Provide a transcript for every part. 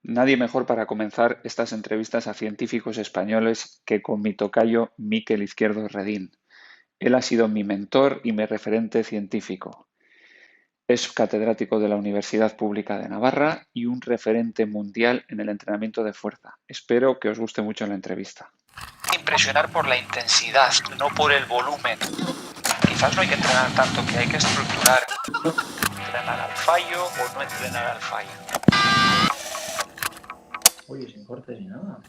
Nadie mejor para comenzar estas entrevistas a científicos españoles que con mi tocayo Miquel Izquierdo Redín. Él ha sido mi mentor y mi referente científico. Es catedrático de la Universidad Pública de Navarra y un referente mundial en el entrenamiento de fuerza. Espero que os guste mucho la entrevista. Impresionar por la intensidad, no por el volumen. Quizás no hay que entrenar tanto, que hay que estructurar. Entrenar al fallo o no entrenar al fallo. Oye, sin cortes ni nada.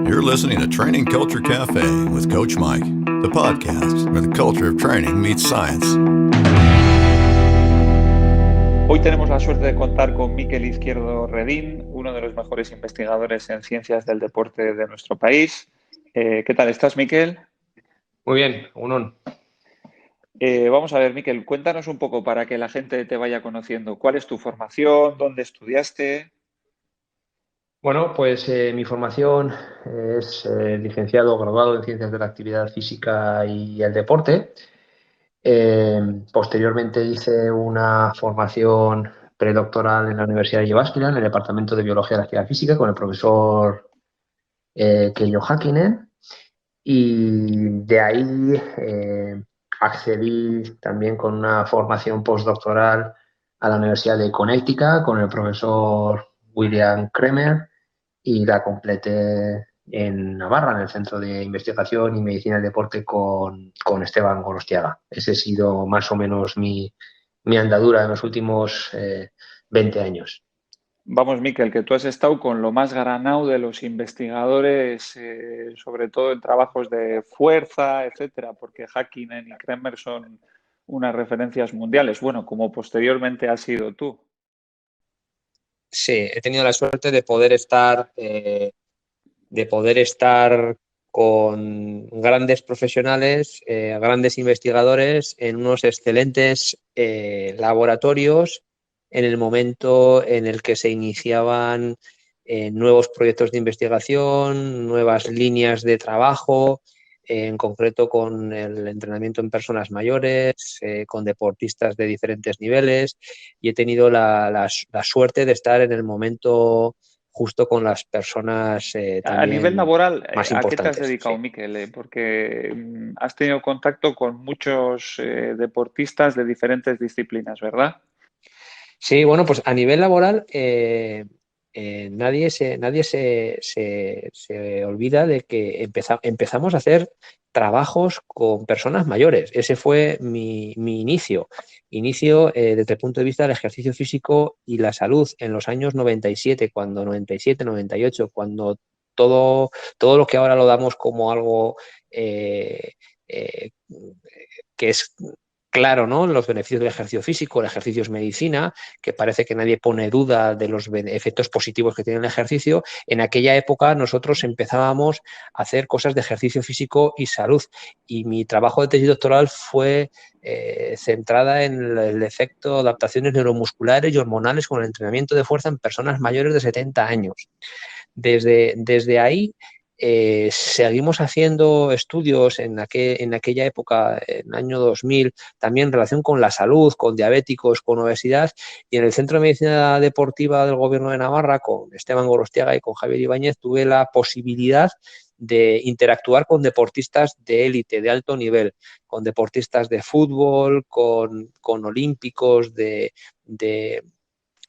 You're listening to Training Culture Cafe with Coach Mike, the podcast where the culture of training meets science. Hoy tenemos la suerte de contar con Miquel Izquierdo Redín, uno de los mejores investigadores en ciencias del deporte de nuestro país. ¿Qué tal estás, Miquel? Muy bien, Unón. Vamos a ver, Miquel, cuéntanos un poco para que la gente te vaya conociendo. ¿Cuál es tu formación? ¿Dónde estudiaste? Bueno, pues mi formación es licenciado o graduado en Ciencias de la Actividad Física y el Deporte. Posteriormente hice una formación predoctoral en la Universidad de Jyväskylä, en el Departamento de Biología de la Actividad Física, con el profesor Keijo Häkkinen. Y de ahí accedí también con una formación postdoctoral a la Universidad de Connecticut con el profesor William Kremer y la completé en Navarra, en el Centro de Investigación y Medicina del Deporte con Esteban Gorostiaga. Ese ha sido más o menos mi andadura en los últimos 20 años. Vamos, Miquel, que tú has estado con lo más granado de los investigadores, sobre todo en trabajos de fuerza, etcétera, porque Häkkinen y Kremer son unas referencias mundiales. Bueno, como posteriormente has sido tú. Sí, he tenido la suerte de poder estar con grandes profesionales, grandes investigadores en unos excelentes laboratorios en el momento en el que se iniciaban nuevos proyectos de investigación, nuevas líneas de trabajo, en concreto con el entrenamiento en personas mayores, con deportistas de diferentes niveles, y he tenido la suerte de estar en el momento justo con las personas A nivel también laboral, más ¿a qué te has importantes. dedicado, Sí. Miquel? Porque has tenido contacto con muchos deportistas de diferentes disciplinas, ¿verdad? Sí, bueno, pues a nivel laboral nadie se olvida de que empezamos a hacer trabajos con personas mayores. Ese fue mi inicio. Inicio desde el punto de vista del ejercicio físico y la salud en los años 97, 98, cuando todo lo que ahora lo damos como algo eh, que es claro, ¿no? Los beneficios del ejercicio físico, el ejercicio es medicina, que parece que nadie pone duda de los efectos positivos que tiene el ejercicio. En aquella época nosotros empezábamos a hacer cosas de ejercicio físico y salud, y mi trabajo de tesis doctoral fue centrada en el efecto de adaptaciones neuromusculares y hormonales con el entrenamiento de fuerza en personas mayores de 70 años. Desde ahí seguimos haciendo estudios en aquella época, en el año 2000, también en relación con la salud, con diabéticos, con obesidad, y en el Centro de Medicina Deportiva del Gobierno de Navarra, con Esteban Gorostiaga y con Javier Ibáñez, tuve la posibilidad de interactuar con deportistas de élite, de alto nivel, con deportistas de fútbol, con olímpicos, de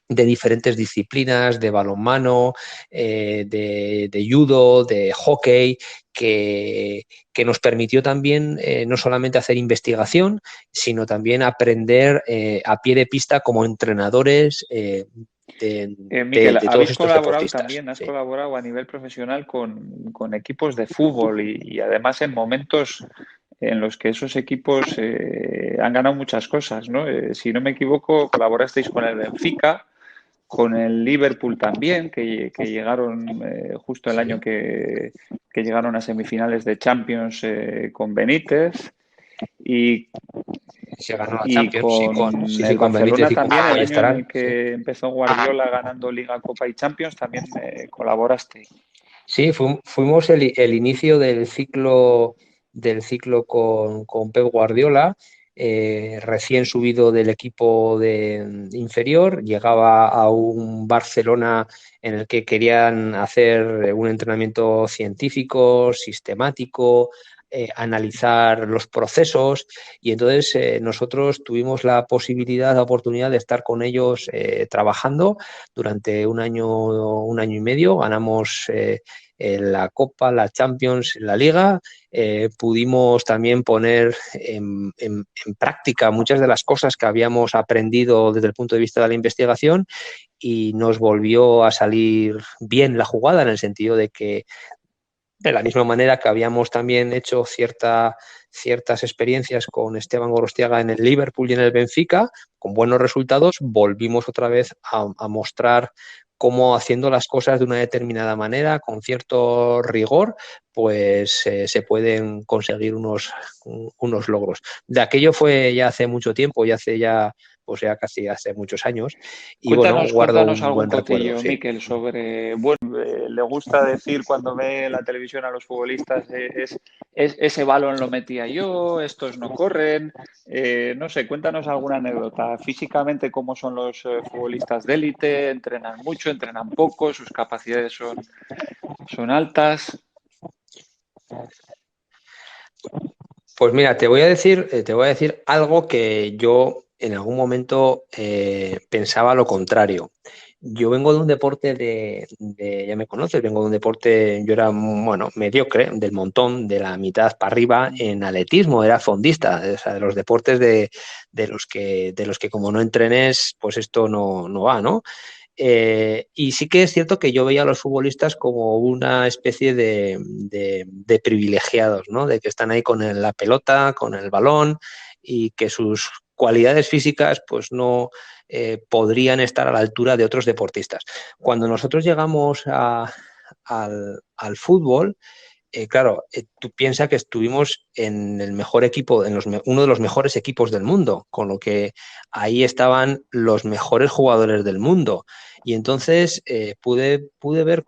diferentes disciplinas, de balonmano, de judo, de hockey, que nos permitió también no solamente hacer investigación, sino también aprender a pie de pista como entrenadores Miquel, de todos habéis estos colaborado deportistas. también, has Sí. colaborado a nivel profesional con equipos de fútbol y además en momentos en los que esos equipos han ganado muchas cosas, ¿no? Si no me equivoco, colaborasteis con el Benfica, con el Liverpool también, que llegaron justo el año Sí. que llegaron a semifinales de Champions con Benítez y, Se ganó la y Champions, sí, con el con Benítez Barcelona y con también, el año en Estarán. el Sí. que empezó Guardiola ganando Liga, Copa y Champions, también colaboraste. Sí, fuimos el inicio del ciclo con Pep Guardiola, recién subido del equipo de inferior, llegaba a un Barcelona en el que querían hacer un entrenamiento científico, sistemático, analizar los procesos, y entonces nosotros tuvimos la posibilidad, la oportunidad de estar con ellos trabajando durante un año y medio. Ganamos la Copa, la Champions, la Liga. Pudimos también poner en práctica muchas de las cosas que habíamos aprendido desde el punto de vista de la investigación, y nos volvió a salir bien la jugada, en el sentido de que, de la misma manera que habíamos también hecho ciertas experiencias con Esteban Gorostiaga en el Liverpool y en el Benfica, con buenos resultados, volvimos otra vez a mostrar cómo, haciendo las cosas de una determinada manera, con cierto rigor, pues se pueden conseguir unos logros. De aquello fue ya hace mucho tiempo, pues ya casi hace muchos años, y bueno, guardo Cuéntanos un algún buen recuerdo, cotillo, sí. Miquel, sobre, bueno, le gusta decir cuando ve la televisión a los futbolistas, ese balón lo metía yo, estos no corren, no sé, cuéntanos alguna anécdota. Físicamente, ¿cómo son los futbolistas de élite? ¿Entrenan mucho, entrenan poco? ¿Sus capacidades son altas? Pues mira, te voy a decir algo que yo en algún momento pensaba lo contrario. Yo vengo de un deporte ya me conoces, vengo de un deporte, yo era, bueno, mediocre, del montón, de la mitad para arriba en atletismo, era fondista, o sea, de los deportes de los que como no entrenes, pues esto no va, ¿no? Y sí que es cierto que yo veía a los futbolistas como una especie de privilegiados, ¿no? De que están ahí con la pelota, con el balón, y que sus cualidades físicas pues no podrían estar a la altura de otros deportistas. Cuando nosotros llegamos al fútbol, claro, tú piensas que estuvimos en el mejor equipo, uno de los mejores equipos del mundo, con lo que ahí estaban los mejores jugadores del mundo. Y entonces pude ver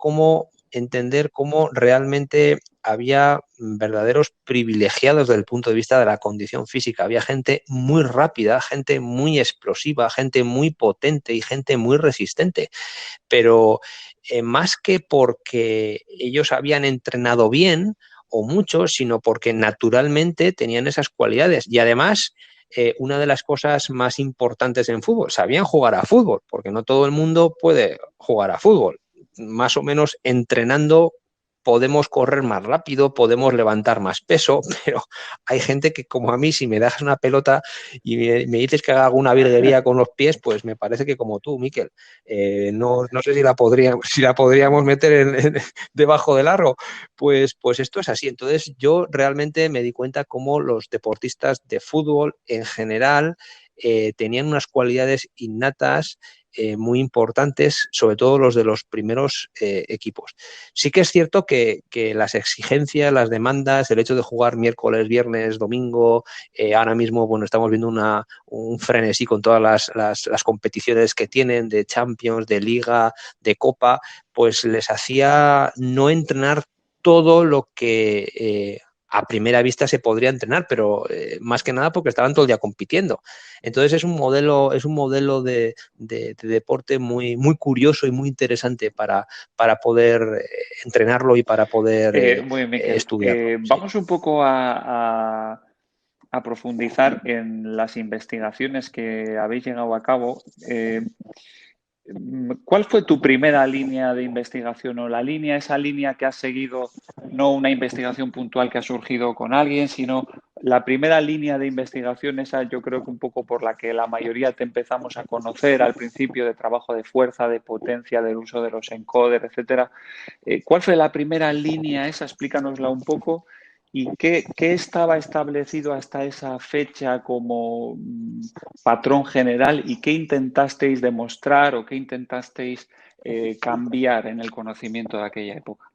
entender cómo realmente había verdaderos privilegiados desde el punto de vista de la condición física. Había gente muy rápida, gente muy explosiva, gente muy potente y gente muy resistente, pero más que porque ellos habían entrenado bien o mucho, sino porque naturalmente tenían esas cualidades. Y además, una de las cosas más importantes en fútbol, sabían jugar a fútbol, porque no todo el mundo puede jugar a fútbol. Más o menos entrenando podemos correr más rápido, podemos levantar más peso, pero hay gente que, como a mí, si me das una pelota y me dices que haga alguna virguería con los pies, pues me parece que como tú, Miquel, no sé si la podríamos meter debajo del aro. Pues esto es así. Entonces yo realmente me di cuenta cómo los deportistas de fútbol en general tenían unas cualidades innatas muy importantes, sobre todo los de los primeros equipos. Sí que es cierto que las exigencias, las demandas, el hecho de jugar miércoles, viernes, domingo, ahora mismo, bueno, estamos viendo un frenesí con todas las competiciones que tienen de Champions, de Liga, de Copa, pues les hacía no entrenar todo lo que a primera vista se podría entrenar, pero más que nada porque estaban todo el día compitiendo. Entonces es un modelo de deporte muy, muy curioso y muy interesante para poder entrenarlo y para poder Muy bien, Miquel. estudiarlo. Sí. Vamos un poco a profundizar en las investigaciones que habéis llegado a cabo. ¿Cuál fue tu primera línea de investigación o esa línea que has seguido, no una investigación puntual que ha surgido con alguien, sino la primera línea de investigación, esa yo creo que un poco por la que la mayoría te empezamos a conocer al principio, de trabajo de fuerza, de potencia, del uso de los encoders, etcétera? ¿Cuál fue la primera línea esa? Explícanosla un poco. ¿Y qué estaba establecido hasta esa fecha como patrón general y qué intentasteis demostrar o qué intentasteis cambiar en el conocimiento de aquella época?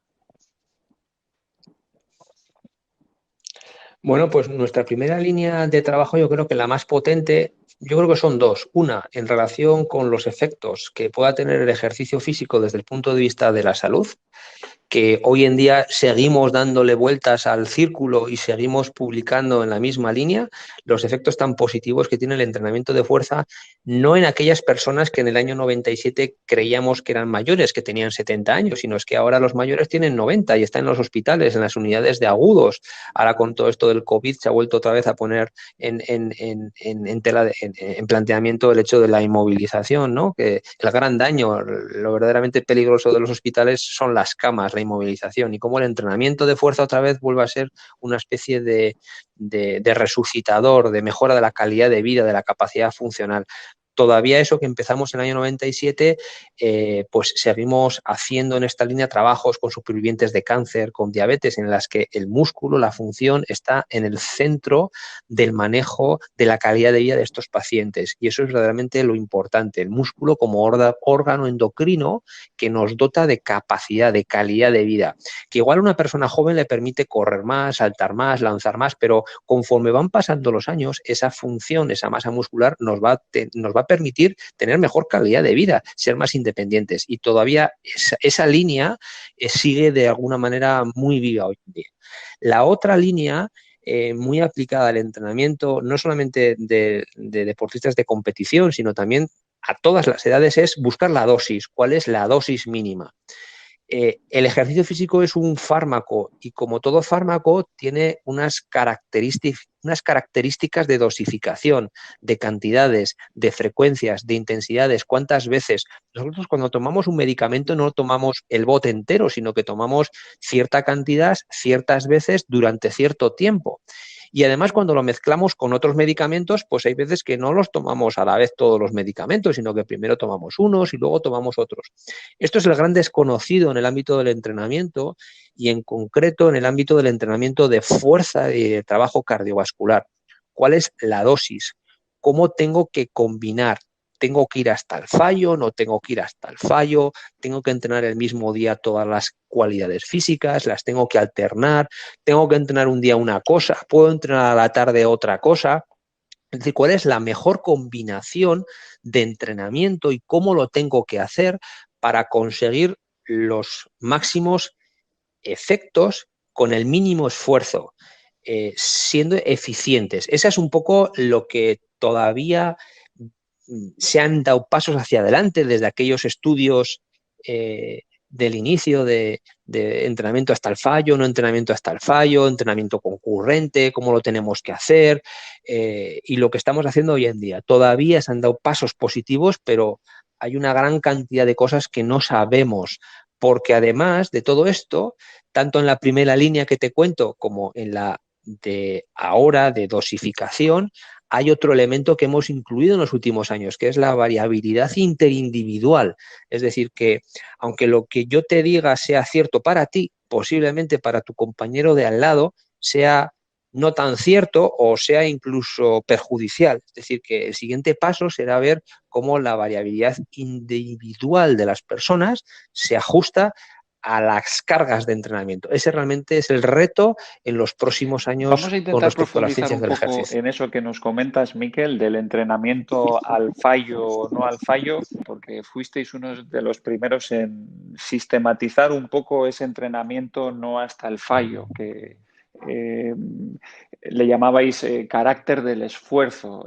Bueno, pues nuestra primera línea de trabajo, yo creo que la más potente, yo creo que son dos. Una, en relación con los efectos que pueda tener el ejercicio físico desde el punto de vista de la salud, que hoy en día seguimos dándole vueltas al círculo y seguimos publicando en la misma línea, los efectos tan positivos que tiene el entrenamiento de fuerza, no en aquellas personas que en el año 97 creíamos que eran mayores, que tenían 70 años, sino es que ahora los mayores tienen 90 y están en los hospitales, en las unidades de agudos. Ahora con todo esto del COVID se ha vuelto otra vez a poner en planteamiento el hecho de la inmovilización, ¿no? Que el gran daño, lo verdaderamente peligroso de los hospitales son las camas, la inmovilización, y cómo el entrenamiento de fuerza otra vez vuelve a ser una especie de resucitador, de mejora de la calidad de vida, de la capacidad funcional. Todavía eso que empezamos en el año 97, pues seguimos haciendo en esta línea trabajos con supervivientes de cáncer, con diabetes, en las que el músculo, la función, está en el centro del manejo de la calidad de vida de estos pacientes. Y eso es verdaderamente lo importante, el músculo como órgano endocrino que nos dota de capacidad, de calidad de vida. Que igual a una persona joven le permite correr más, saltar más, lanzar más, pero conforme van pasando los años, esa función, esa masa muscular nos va a permitir tener mejor calidad de vida, ser más independientes. Y todavía esa línea sigue de alguna manera muy viva hoy en día. La otra línea muy aplicada al entrenamiento, no solamente de deportistas de competición, sino también a todas las edades, es buscar la dosis. ¿Cuál es la dosis mínima? El ejercicio físico es un fármaco y como todo fármaco tiene unas características de dosificación, de cantidades, de frecuencias, de intensidades, cuántas veces. Nosotros cuando tomamos un medicamento no tomamos el bote entero, sino que tomamos cierta cantidad ciertas veces durante cierto tiempo. Y además cuando lo mezclamos con otros medicamentos, pues hay veces que no los tomamos a la vez todos los medicamentos, sino que primero tomamos unos y luego tomamos otros. Esto es el gran desconocido en el ámbito del entrenamiento y en concreto en el ámbito del entrenamiento de fuerza y de trabajo cardiovascular. ¿Cuál es la dosis? ¿Cómo tengo que combinar? ¿Tengo que ir hasta el fallo? ¿No tengo que ir hasta el fallo? ¿Tengo que entrenar el mismo día todas las cualidades físicas? ¿Las tengo que alternar? ¿Tengo que entrenar un día una cosa? ¿Puedo entrenar a la tarde otra cosa? Es decir, ¿cuál es la mejor combinación de entrenamiento y cómo lo tengo que hacer para conseguir los máximos efectos con el mínimo esfuerzo, siendo eficientes? Esa es un poco lo que todavía se han dado pasos hacia adelante desde aquellos estudios del inicio de entrenamiento hasta el fallo, no entrenamiento hasta el fallo, entrenamiento concurrente, cómo lo tenemos que hacer, y lo que estamos haciendo hoy en día. Todavía se han dado pasos positivos, pero hay una gran cantidad de cosas que no sabemos, porque además de todo esto, tanto en la primera línea que te cuento como en la de ahora de dosificación, hay otro elemento que hemos incluido en los últimos años, que es la variabilidad interindividual. Es decir, que aunque lo que yo te diga sea cierto para ti, posiblemente para tu compañero de al lado sea no tan cierto o sea incluso perjudicial. Es decir, que el siguiente paso será ver cómo la variabilidad individual de las personas se ajusta a las cargas de entrenamiento. Ese realmente es el reto en los próximos años. Vamos a intentar profundizar un poco ejercicio. en eso que nos comentas, Miquel, del entrenamiento al fallo o no al fallo, porque fuisteis unos de los primeros en sistematizar un poco ese entrenamiento no hasta el fallo, que le llamabais carácter del esfuerzo,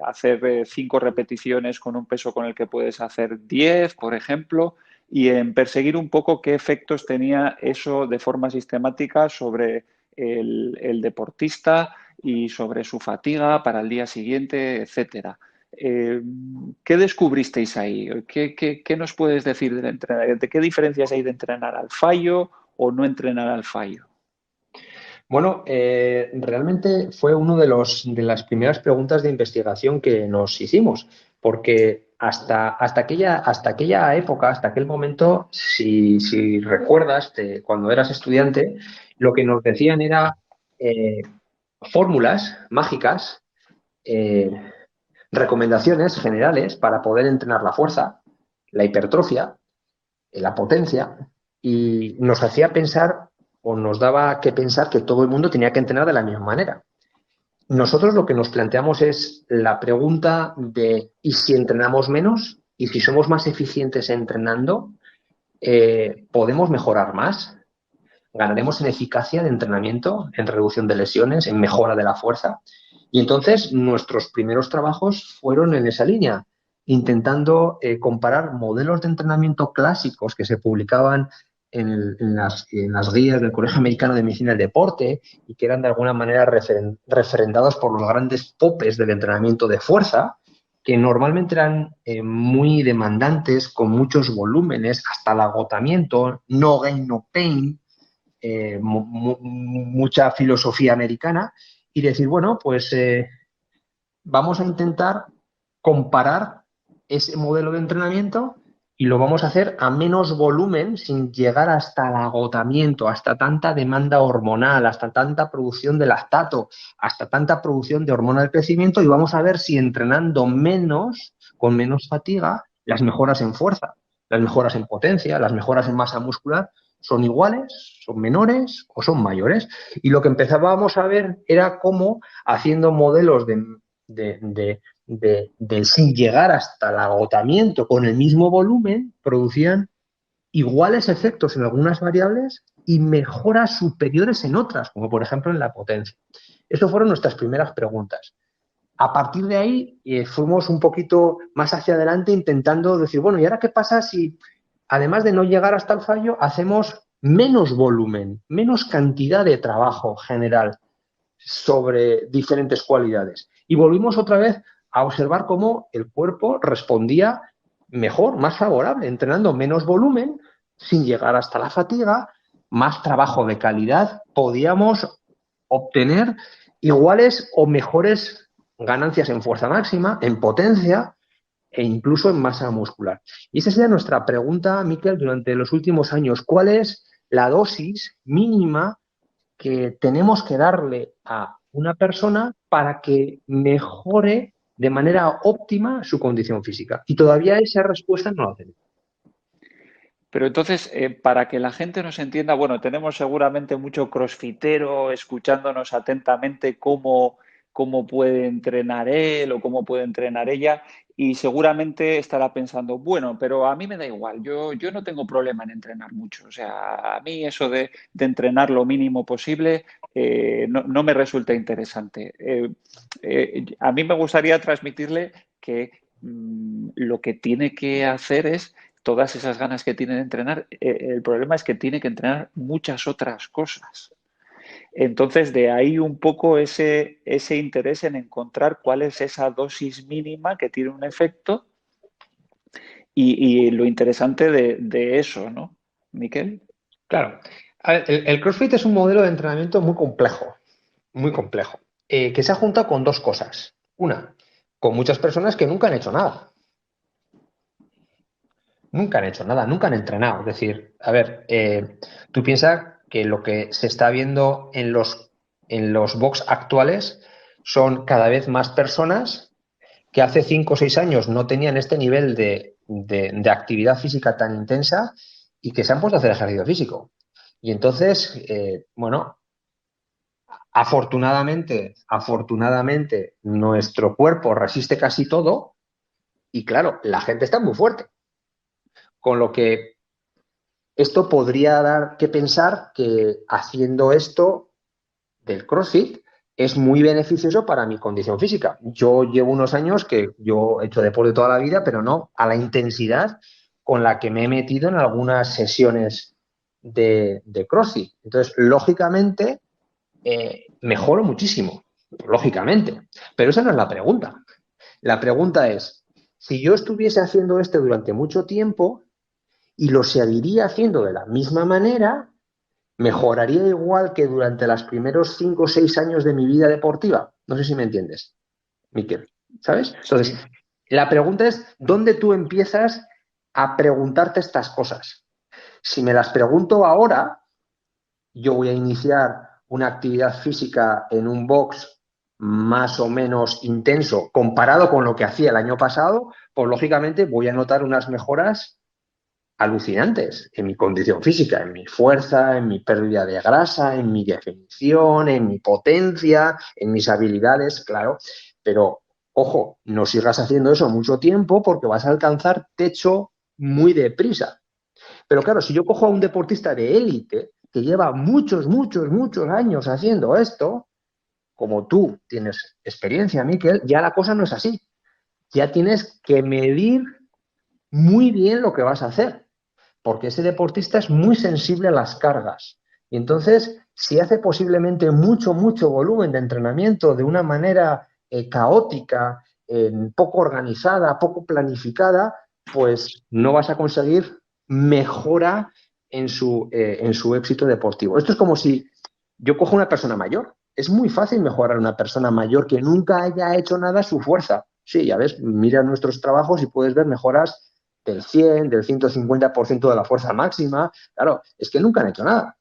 hacer 5 repeticiones con un peso con el que puedes hacer 10, por ejemplo, y en perseguir un poco qué efectos tenía eso de forma sistemática sobre el deportista y sobre su fatiga para el día siguiente, etcétera. ¿Qué descubristeis ahí? ¿Qué nos puedes decir del entrenamiento? ¿De qué diferencias hay de entrenar al fallo o no entrenar al fallo? Bueno, realmente fue una de las primeras preguntas de investigación que nos hicimos, porque hasta aquella época, hasta aquel momento, si recuerdas, cuando eras estudiante, lo que nos decían era fórmulas mágicas, recomendaciones generales para poder entrenar la fuerza, la hipertrofia, la potencia, y nos hacía pensar o nos daba que pensar que todo el mundo tenía que entrenar de la misma manera. Nosotros lo que nos planteamos es la pregunta de ¿y si entrenamos menos? ¿Y si somos más eficientes entrenando? ¿Podemos mejorar más? ganaremos en eficacia de entrenamiento, en reducción de lesiones, en mejora de la fuerza. Y entonces nuestros primeros trabajos fueron en esa línea, intentando comparar modelos de entrenamiento clásicos que se publicaban en las guías del Colegio Americano de Medicina del Deporte y que eran de alguna manera referendados por los grandes popes del entrenamiento de fuerza, que normalmente eran muy demandantes, con muchos volúmenes, hasta el agotamiento, no gain, no pain, mucha filosofía americana, y decir, bueno, pues vamos a intentar comparar ese modelo de entrenamiento y lo vamos a hacer a menos volumen, sin llegar hasta el agotamiento, hasta tanta demanda hormonal, hasta tanta producción de lactato, hasta tanta producción de hormona del crecimiento, y vamos a ver si entrenando menos, con menos fatiga, las mejoras en fuerza, las mejoras en potencia, las mejoras en masa muscular son iguales, son menores o son mayores. Y lo que empezábamos a ver era cómo, haciendo modelos sin llegar hasta el agotamiento con el mismo volumen, producían iguales efectos en algunas variables y mejoras superiores en otras, como por ejemplo en la potencia. Esas fueron nuestras primeras preguntas. A partir de ahí fuimos un poquito más hacia adelante intentando decir, bueno, ¿y ahora qué pasa si, además de no llegar hasta el fallo, hacemos menos volumen, menos cantidad de trabajo general sobre diferentes cualidades? Y volvimos otra vez a observar cómo el cuerpo respondía mejor, más favorable, entrenando menos volumen, sin llegar hasta la fatiga, más trabajo de calidad, podíamos obtener iguales o mejores ganancias en fuerza máxima, en potencia e incluso en masa muscular. Y esa sería nuestra pregunta, Miquel, durante los últimos años. ¿Cuál es la dosis mínima que tenemos que darle a una persona para que mejore de manera óptima su condición física? Y todavía esa respuesta no la tenemos. Pero entonces, para que la gente nos entienda, bueno, tenemos seguramente mucho crossfitero escuchándonos atentamente cómo puede entrenar él o cómo puede entrenar ella, y seguramente estará pensando, bueno, pero a mí me da igual, yo no tengo problema en entrenar mucho. O sea, a mí eso de entrenar lo mínimo posible no me resulta interesante. A mí me gustaría transmitirle que lo que tiene que hacer es todas esas ganas que tiene de entrenar. El problema es que tiene que entrenar muchas otras cosas. Entonces, de ahí un poco ese interés en encontrar cuál es esa dosis mínima que tiene un efecto y lo interesante de eso, ¿no, Miquel? Claro. A ver, el CrossFit es un modelo de entrenamiento muy complejo, que se ha juntado con dos cosas. Una, con muchas personas que nunca han hecho nada. Nunca han hecho nada, nunca han entrenado. Es decir, a ver, tú piensas que lo que se está viendo en los box actuales son cada vez más personas que hace 5 o 6 años no tenían este nivel de actividad física tan intensa y que se han puesto a hacer ejercicio físico. Y entonces, bueno, afortunadamente, nuestro cuerpo resiste casi todo y claro, la gente está muy fuerte. Con lo que esto podría dar que pensar que haciendo esto del CrossFit es muy beneficioso para mi condición física. Yo llevo unos años que yo he hecho deporte toda la vida, pero no a la intensidad con la que me he metido en algunas sesiones de CrossFit. Entonces, lógicamente, mejoro muchísimo, lógicamente. Pero esa no es la pregunta. La pregunta es, si yo estuviese haciendo esto durante mucho tiempo y lo seguiría haciendo de la misma manera, ¿mejoraría igual que durante los primeros 5 o 6 años de mi vida deportiva? No sé si me entiendes, Miquel, ¿sabes? Entonces, la pregunta es, ¿dónde tú empiezas a preguntarte estas cosas? Si me las pregunto ahora, yo voy a iniciar una actividad física en un box más o menos intenso comparado con lo que hacía el año pasado, pues lógicamente voy a notar unas mejoras alucinantes en mi condición física, en mi fuerza, en mi pérdida de grasa, en mi definición, en mi potencia, en mis habilidades, claro. Pero, ojo, no sigas haciendo eso mucho tiempo porque vas a alcanzar techo muy deprisa. Pero claro, si yo cojo a un deportista de élite, que lleva muchos años haciendo esto, como tú tienes experiencia, Miquel, ya la cosa no es así. Ya tienes que medir muy bien lo que vas a hacer, porque ese deportista es muy sensible a las cargas. Y entonces, si hace posiblemente mucho volumen de entrenamiento de una manera caótica, poco organizada, poco planificada, pues no vas a conseguir mejora en su éxito deportivo. Esto es como si yo cojo una persona mayor. Es muy fácil mejorar a una persona mayor que nunca haya hecho nada a su fuerza. Sí, ya ves, mira nuestros trabajos y puedes ver mejoras del 100, del 150% de la fuerza máxima. Claro, es que nunca han hecho nada.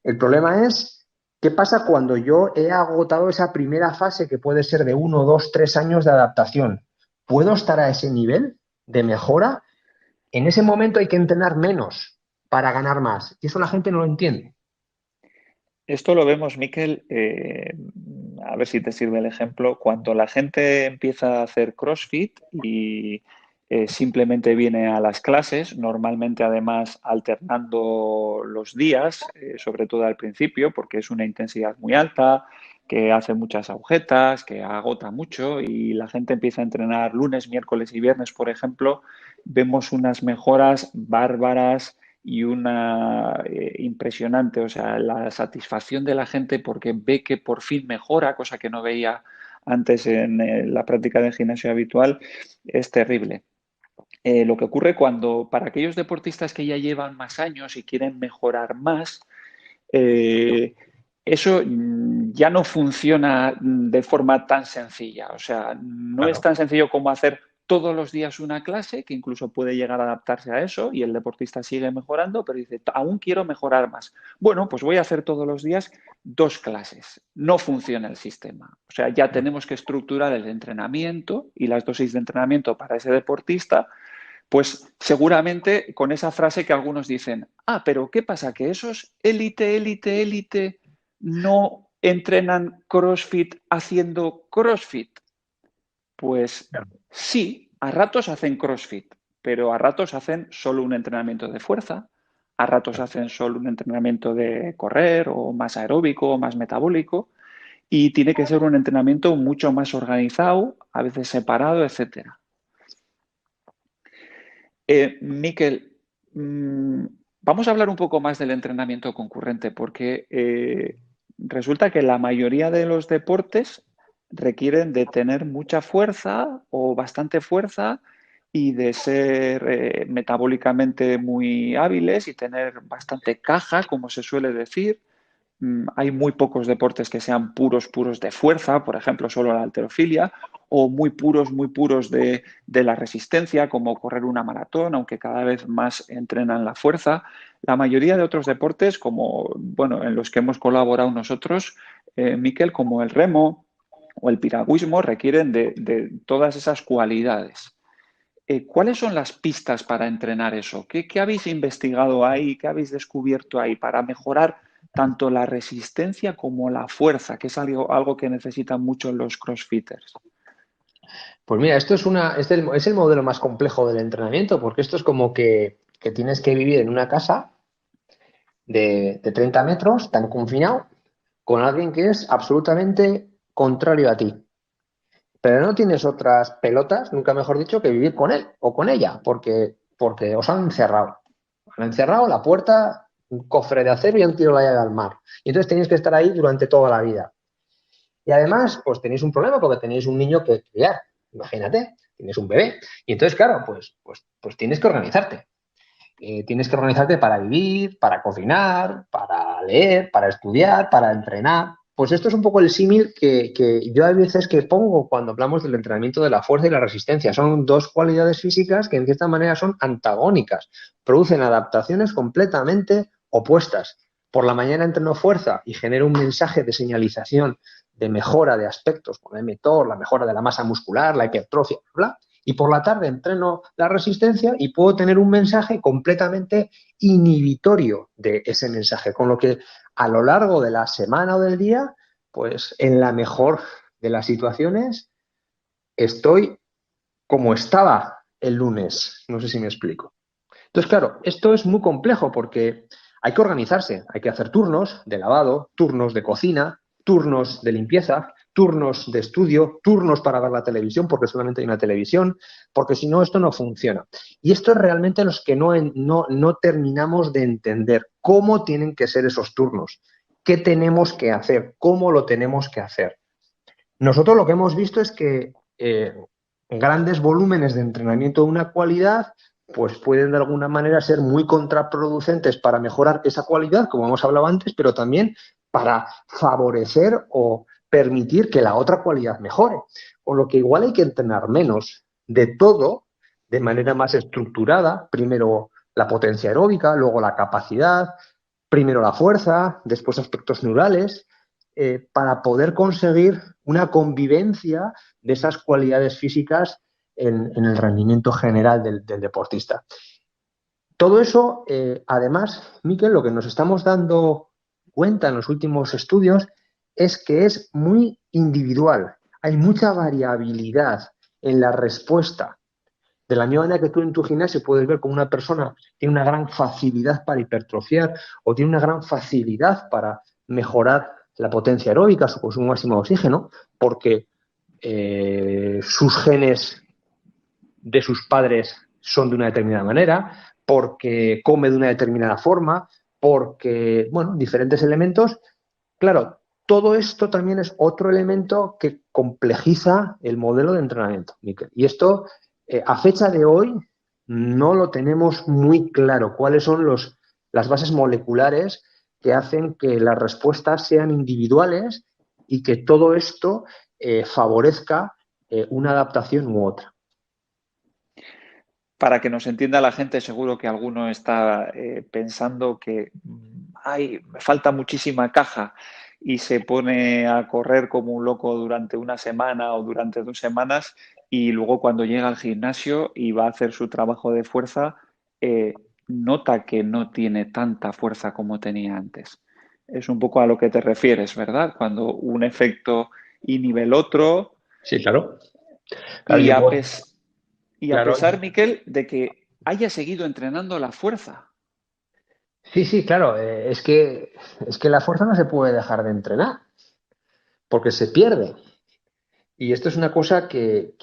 El problema es, ¿qué pasa cuando yo he agotado esa primera fase que puede ser de 1, 2, 3 años de adaptación? ¿Puedo estar a ese nivel de mejora? En ese momento hay que entrenar menos para ganar más. Y eso la gente no lo entiende. Esto lo vemos, Miquel, a ver si te sirve el ejemplo, cuando la gente empieza a hacer CrossFit y simplemente viene a las clases, normalmente además alternando los días, sobre todo al principio, porque es una intensidad muy alta, que hace muchas agujetas, que agota mucho y la gente empieza a entrenar lunes, miércoles y viernes, por ejemplo, vemos unas mejoras bárbaras y una impresionante, o sea, la satisfacción de la gente porque ve que por fin mejora, cosa que no veía antes en la práctica del gimnasio habitual, es terrible. Lo que ocurre para aquellos deportistas que ya llevan más años y quieren mejorar más, eh, eso ya no funciona de forma tan sencilla. O sea, no es Claro. tan sencillo como hacer todos los días una clase, que incluso puede llegar a adaptarse a eso y el deportista sigue mejorando, pero dice, aún quiero mejorar más. Bueno, pues voy a hacer todos los días 2 clases. No funciona el sistema. O sea, ya tenemos que estructurar el entrenamiento y las dosis de entrenamiento para ese deportista, pues seguramente con esa frase que algunos dicen, pero ¿qué pasa? ¿Que esos élite no entrenan CrossFit haciendo CrossFit? Pues sí, a ratos hacen CrossFit, pero a ratos hacen solo un entrenamiento de fuerza, a ratos hacen solo un entrenamiento de correr o más aeróbico o más metabólico y tiene que ser un entrenamiento mucho más organizado, a veces separado, etcétera. Miquel, vamos a hablar un poco más del entrenamiento concurrente porque resulta que la mayoría de los deportes requieren de tener mucha fuerza o bastante fuerza y de ser metabólicamente muy hábiles y tener bastante caja, como se suele decir. Hay muy pocos deportes que sean puros de fuerza, por ejemplo, solo la halterofilia, o muy puros de la resistencia, como correr una maratón, aunque cada vez más entrenan la fuerza. La mayoría de otros deportes, como bueno, en los que hemos colaborado nosotros, Miquel, como el remo o el piragüismo, requieren de todas esas cualidades. ¿Cuáles son las pistas para entrenar eso? ¿Qué habéis investigado ahí? ¿Qué habéis descubierto ahí para mejorar tanto la resistencia como la fuerza, que es algo que necesitan mucho los crossfitters? Pues mira, es el modelo más complejo del entrenamiento, porque esto es como que tienes que vivir en una casa de 30 metros, tan confinado, con alguien que es absolutamente contrario a ti. Pero no tienes otras pelotas, nunca mejor dicho, que vivir con él o con ella, porque os han encerrado. Han encerrado la puerta, un cofre de acero y han tirado la llave al mar. Y entonces tenéis que estar ahí durante toda la vida. Y además, pues tenéis un problema porque tenéis un niño que criar. Imagínate, tienes un bebé. Y entonces, claro, pues tienes que organizarte. Tienes que organizarte para vivir, para cocinar, para leer, para estudiar, para entrenar. Pues esto es un poco el símil que yo a veces que pongo cuando hablamos del entrenamiento de la fuerza y la resistencia. Son dos cualidades físicas que en cierta manera son antagónicas. Producen adaptaciones completamente opuestas. Por la mañana entreno fuerza y genero un mensaje de señalización de mejora de aspectos, como el mTOR, la mejora de la masa muscular, la hipertrofia, bla. Y por la tarde entreno la resistencia y puedo tener un mensaje completamente inhibitorio de ese mensaje. Con lo que a lo largo de la semana o del día, pues en la mejor de las situaciones, estoy como estaba el lunes. No sé si me explico. Entonces, claro, esto es muy complejo porque hay que organizarse, hay que hacer turnos de lavado, turnos de cocina, turnos de limpieza, turnos de estudio, turnos para ver la televisión, porque solamente hay una televisión, porque si no, esto no funciona. Y esto es realmente los que no terminamos de entender cómo tienen que ser esos turnos, qué tenemos que hacer, cómo lo tenemos que hacer. Nosotros lo que hemos visto es que grandes volúmenes de entrenamiento de una cualidad pues pueden de alguna manera ser muy contraproducentes para mejorar esa cualidad, como hemos hablado antes, pero también para favorecer o permitir que la otra cualidad mejore. Con lo que igual hay que entrenar menos de todo, de manera más estructurada, primero la potencia aeróbica, luego la capacidad, primero la fuerza, después aspectos neurales, para poder conseguir una convivencia de esas cualidades físicas en el rendimiento general del deportista. Todo eso, además, Miquel, lo que nos estamos dando cuenta en los últimos estudios es que es muy individual. Hay mucha variabilidad en la respuesta. De la misma manera que tú en tu gimnasio puedes ver cómo una persona tiene una gran facilidad para hipertrofiar o tiene una gran facilidad para mejorar la potencia aeróbica, su consumo máximo de oxígeno, porque sus genes de sus padres son de una determinada manera, porque come de una determinada forma, porque, bueno, diferentes elementos. Claro, todo esto también es otro elemento que complejiza el modelo de entrenamiento, Miquel. Y esto, a fecha de hoy, no lo tenemos muy claro cuáles son las bases moleculares que hacen que las respuestas sean individuales y que todo esto favorezca una adaptación u otra. Para que nos entienda la gente, seguro que alguno está pensando que me falta muchísima caja y se pone a correr como un loco durante una semana o durante 2 semanas y luego cuando llega al gimnasio y va a hacer su trabajo de fuerza, nota que no tiene tanta fuerza como tenía antes. Es un poco a lo que te refieres, ¿verdad? Cuando un efecto inhibe el otro. Sí, claro. Y a Claro. pesar, Miquel, de que haya seguido entrenando la fuerza. Sí, claro. Es que la fuerza no se puede dejar de entrenar porque se pierde. Y esto es una cosa que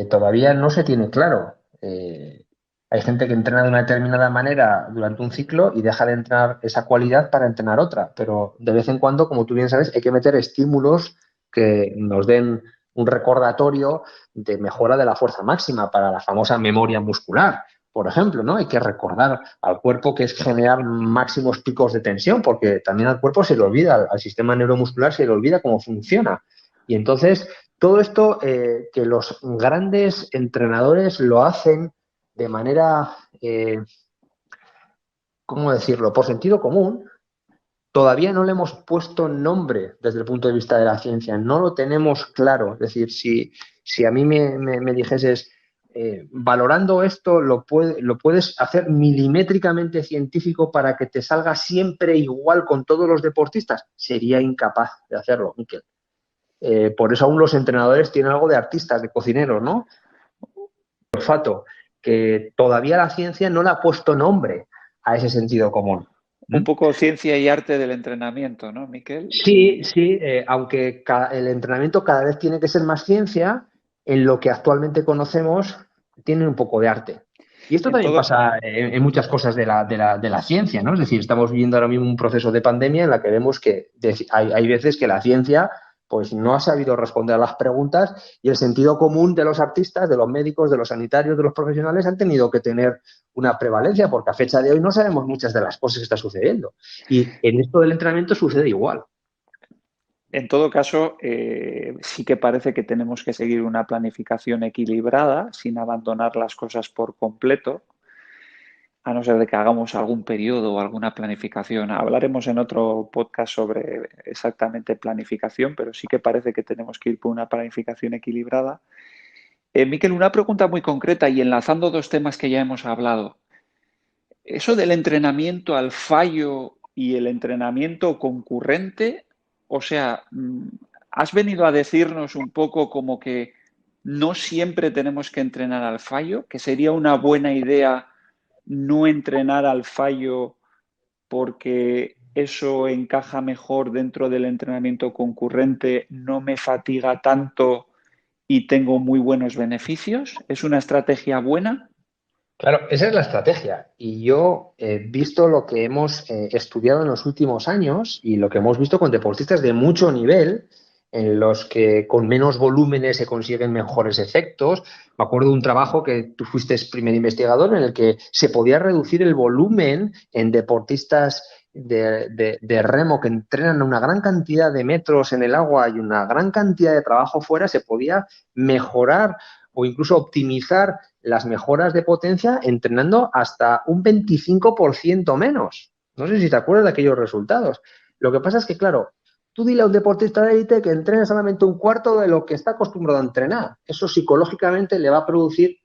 todavía no se tiene claro. Hay gente que entrena de una determinada manera durante un ciclo y deja de entrenar esa cualidad para entrenar otra. Pero de vez en cuando, como tú bien sabes, hay que meter estímulos que nos den un recordatorio de mejora de la fuerza máxima para la famosa memoria muscular. Por ejemplo, ¿no? Hay que recordar al cuerpo que es generar máximos picos de tensión, porque también al cuerpo se le olvida, al sistema neuromuscular se le olvida cómo funciona. Y entonces, todo esto que los grandes entrenadores lo hacen de manera, ¿cómo decirlo?, por sentido común, todavía no le hemos puesto nombre desde el punto de vista de la ciencia, no lo tenemos claro. Es decir, si a mí me dijeses, valorando esto, lo puedes hacer milimétricamente científico para que te salga siempre igual con todos los deportistas, sería incapaz de hacerlo, Miquel. Por eso aún los entrenadores tienen algo de artistas, de cocineros, ¿no? Olfato, que todavía la ciencia no le ha puesto nombre a ese sentido común. Un poco ciencia y arte del entrenamiento, ¿no, Miquel? Sí, aunque el entrenamiento cada vez tiene que ser más ciencia, en lo que actualmente conocemos tiene un poco de arte. Y esto también pasa en muchas cosas de la ciencia, ¿no? Es decir, estamos viviendo ahora mismo un proceso de pandemia en la que vemos que hay veces que la ciencia pues no ha sabido responder a las preguntas y el sentido común de los artistas, de los médicos, de los sanitarios, de los profesionales han tenido que tener una prevalencia porque a fecha de hoy no sabemos muchas de las cosas que están sucediendo. Y en esto del entrenamiento sucede igual. En todo caso, sí que parece que tenemos que seguir una planificación equilibrada sin abandonar las cosas por completo, a no ser de que hagamos algún periodo o alguna planificación. Hablaremos en otro podcast sobre exactamente planificación, pero sí que parece que tenemos que ir por una planificación equilibrada. Miquel, una pregunta muy concreta y enlazando 2 temas que ya hemos hablado. Eso del entrenamiento al fallo y el entrenamiento concurrente, o sea, has venido a decirnos un poco como que no siempre tenemos que entrenar al fallo, que sería una buena idea no entrenar al fallo porque eso encaja mejor dentro del entrenamiento concurrente, no me fatiga tanto y tengo muy buenos beneficios? ¿Es una estrategia buena? Claro, esa es la estrategia. Y yo he visto lo que hemos estudiado en los últimos años y lo que hemos visto con deportistas de mucho nivel, en los que con menos volúmenes se consiguen mejores efectos. Me acuerdo de un trabajo que tú fuiste primer investigador en el que se podía reducir el volumen en deportistas de remo que entrenan una gran cantidad de metros en el agua y una gran cantidad de trabajo fuera, se podía mejorar o incluso optimizar las mejoras de potencia entrenando hasta un 25% menos. No sé si te acuerdas de aquellos resultados. Lo que pasa es que, claro, tú dile a un deportista de élite que entrene solamente un cuarto de lo que está acostumbrado a entrenar. Eso psicológicamente le va a producir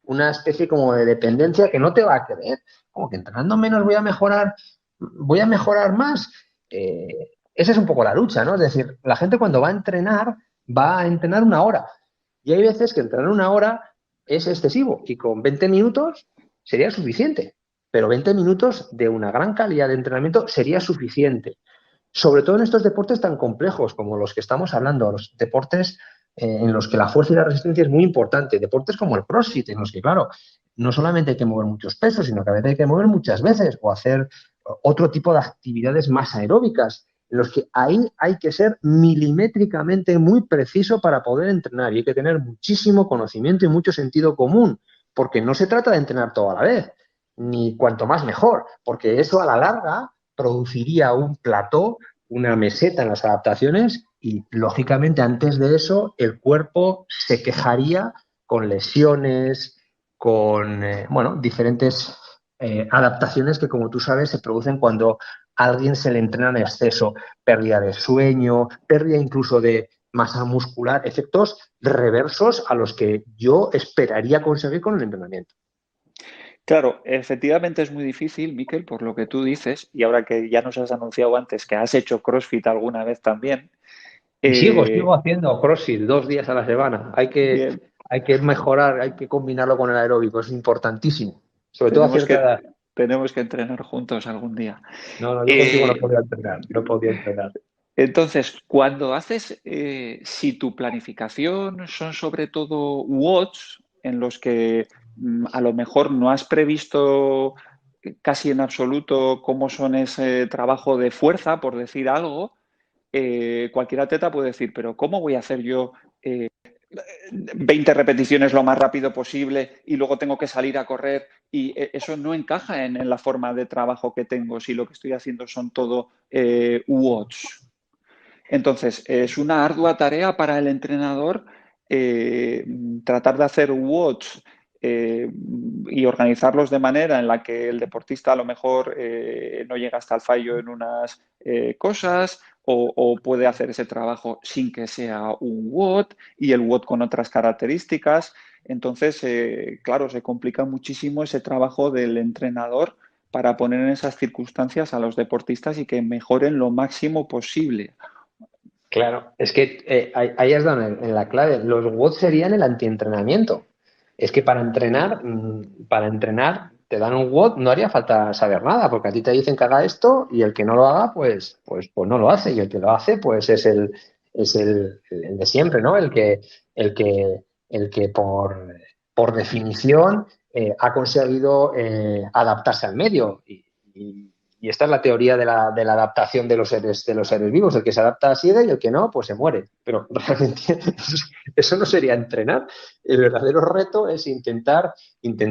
una especie como de dependencia que no te va a creer. Como que entrenando menos voy a mejorar más. Esa es un poco la lucha, ¿no? Es decir, la gente cuando va a entrenar una hora. Y hay veces que entrenar una hora es excesivo y con 20 minutos sería suficiente. Pero 20 minutos de una gran calidad de entrenamiento sería suficiente. Sobre todo en estos deportes tan complejos como los que estamos hablando, los deportes en los que la fuerza y la resistencia es muy importante, deportes como el CrossFit, en los que, claro, no solamente hay que mover muchos pesos, sino que a veces hay que mover muchas veces o hacer otro tipo de actividades más aeróbicas, en los que ahí hay que ser milimétricamente muy preciso para poder entrenar y hay que tener muchísimo conocimiento y mucho sentido común, porque no se trata de entrenar todo a la vez, ni cuanto más mejor, porque eso a la larga produciría un plató, una meseta en las adaptaciones y, lógicamente, antes de eso, el cuerpo se quejaría con lesiones, con, diferentes adaptaciones que, como tú sabes, se producen cuando a alguien se le entrena en exceso, pérdida de sueño, pérdida incluso de masa muscular, efectos reversos a los que yo esperaría conseguir con el entrenamiento. Claro, efectivamente es muy difícil, Miquel, por lo que tú dices, y ahora que ya nos has anunciado antes que has hecho CrossFit alguna vez también. Y sigo eh, haciendo CrossFit 2 días a la semana. Bien, Hay que mejorar, hay que combinarlo con el aeróbico, es importantísimo, sobre todo a tenemos cierta que, edad. tenemos que entrenar juntos algún día. No, no, yo contigo no Eh, podía entrenar, no podía entrenar. entonces, cuando haces, si tu planificación son sobre todo WODs, en los que a lo mejor no has previsto casi en absoluto cómo son ese trabajo de fuerza, por decir algo, cualquier atleta puede decir, pero ¿cómo voy a hacer yo 20 repeticiones lo más rápido posible y luego tengo que salir a correr? Y eso no encaja en la forma de trabajo que tengo si lo que estoy haciendo son todo WODs. Entonces, es una ardua tarea para el entrenador eh, tratar de hacer WODs y organizarlos de manera en la que el deportista a lo mejor no llega hasta el fallo en unas cosas o puede hacer ese trabajo sin que sea un WOD y el WOD con otras características. Entonces, claro, se complica muchísimo ese trabajo del entrenador para poner en esas circunstancias a los deportistas y que mejoren lo máximo posible. Claro, es que ahí has dado en la clave. Los WOD serían el antientrenamiento. Es que para entrenar te dan un WOD, no haría falta saber nada, porque a ti te dicen que haga esto y el que no lo haga, pues no lo hace. Y el que lo hace, pues es el de siempre, ¿no? El que, el que por definición ha conseguido adaptarse al medio. Y esta es la teoría de la adaptación de los seres vivos. El que se adapta sigue y el que no, pues se muere. Pero realmente eso no sería entrenar. El verdadero reto es intentar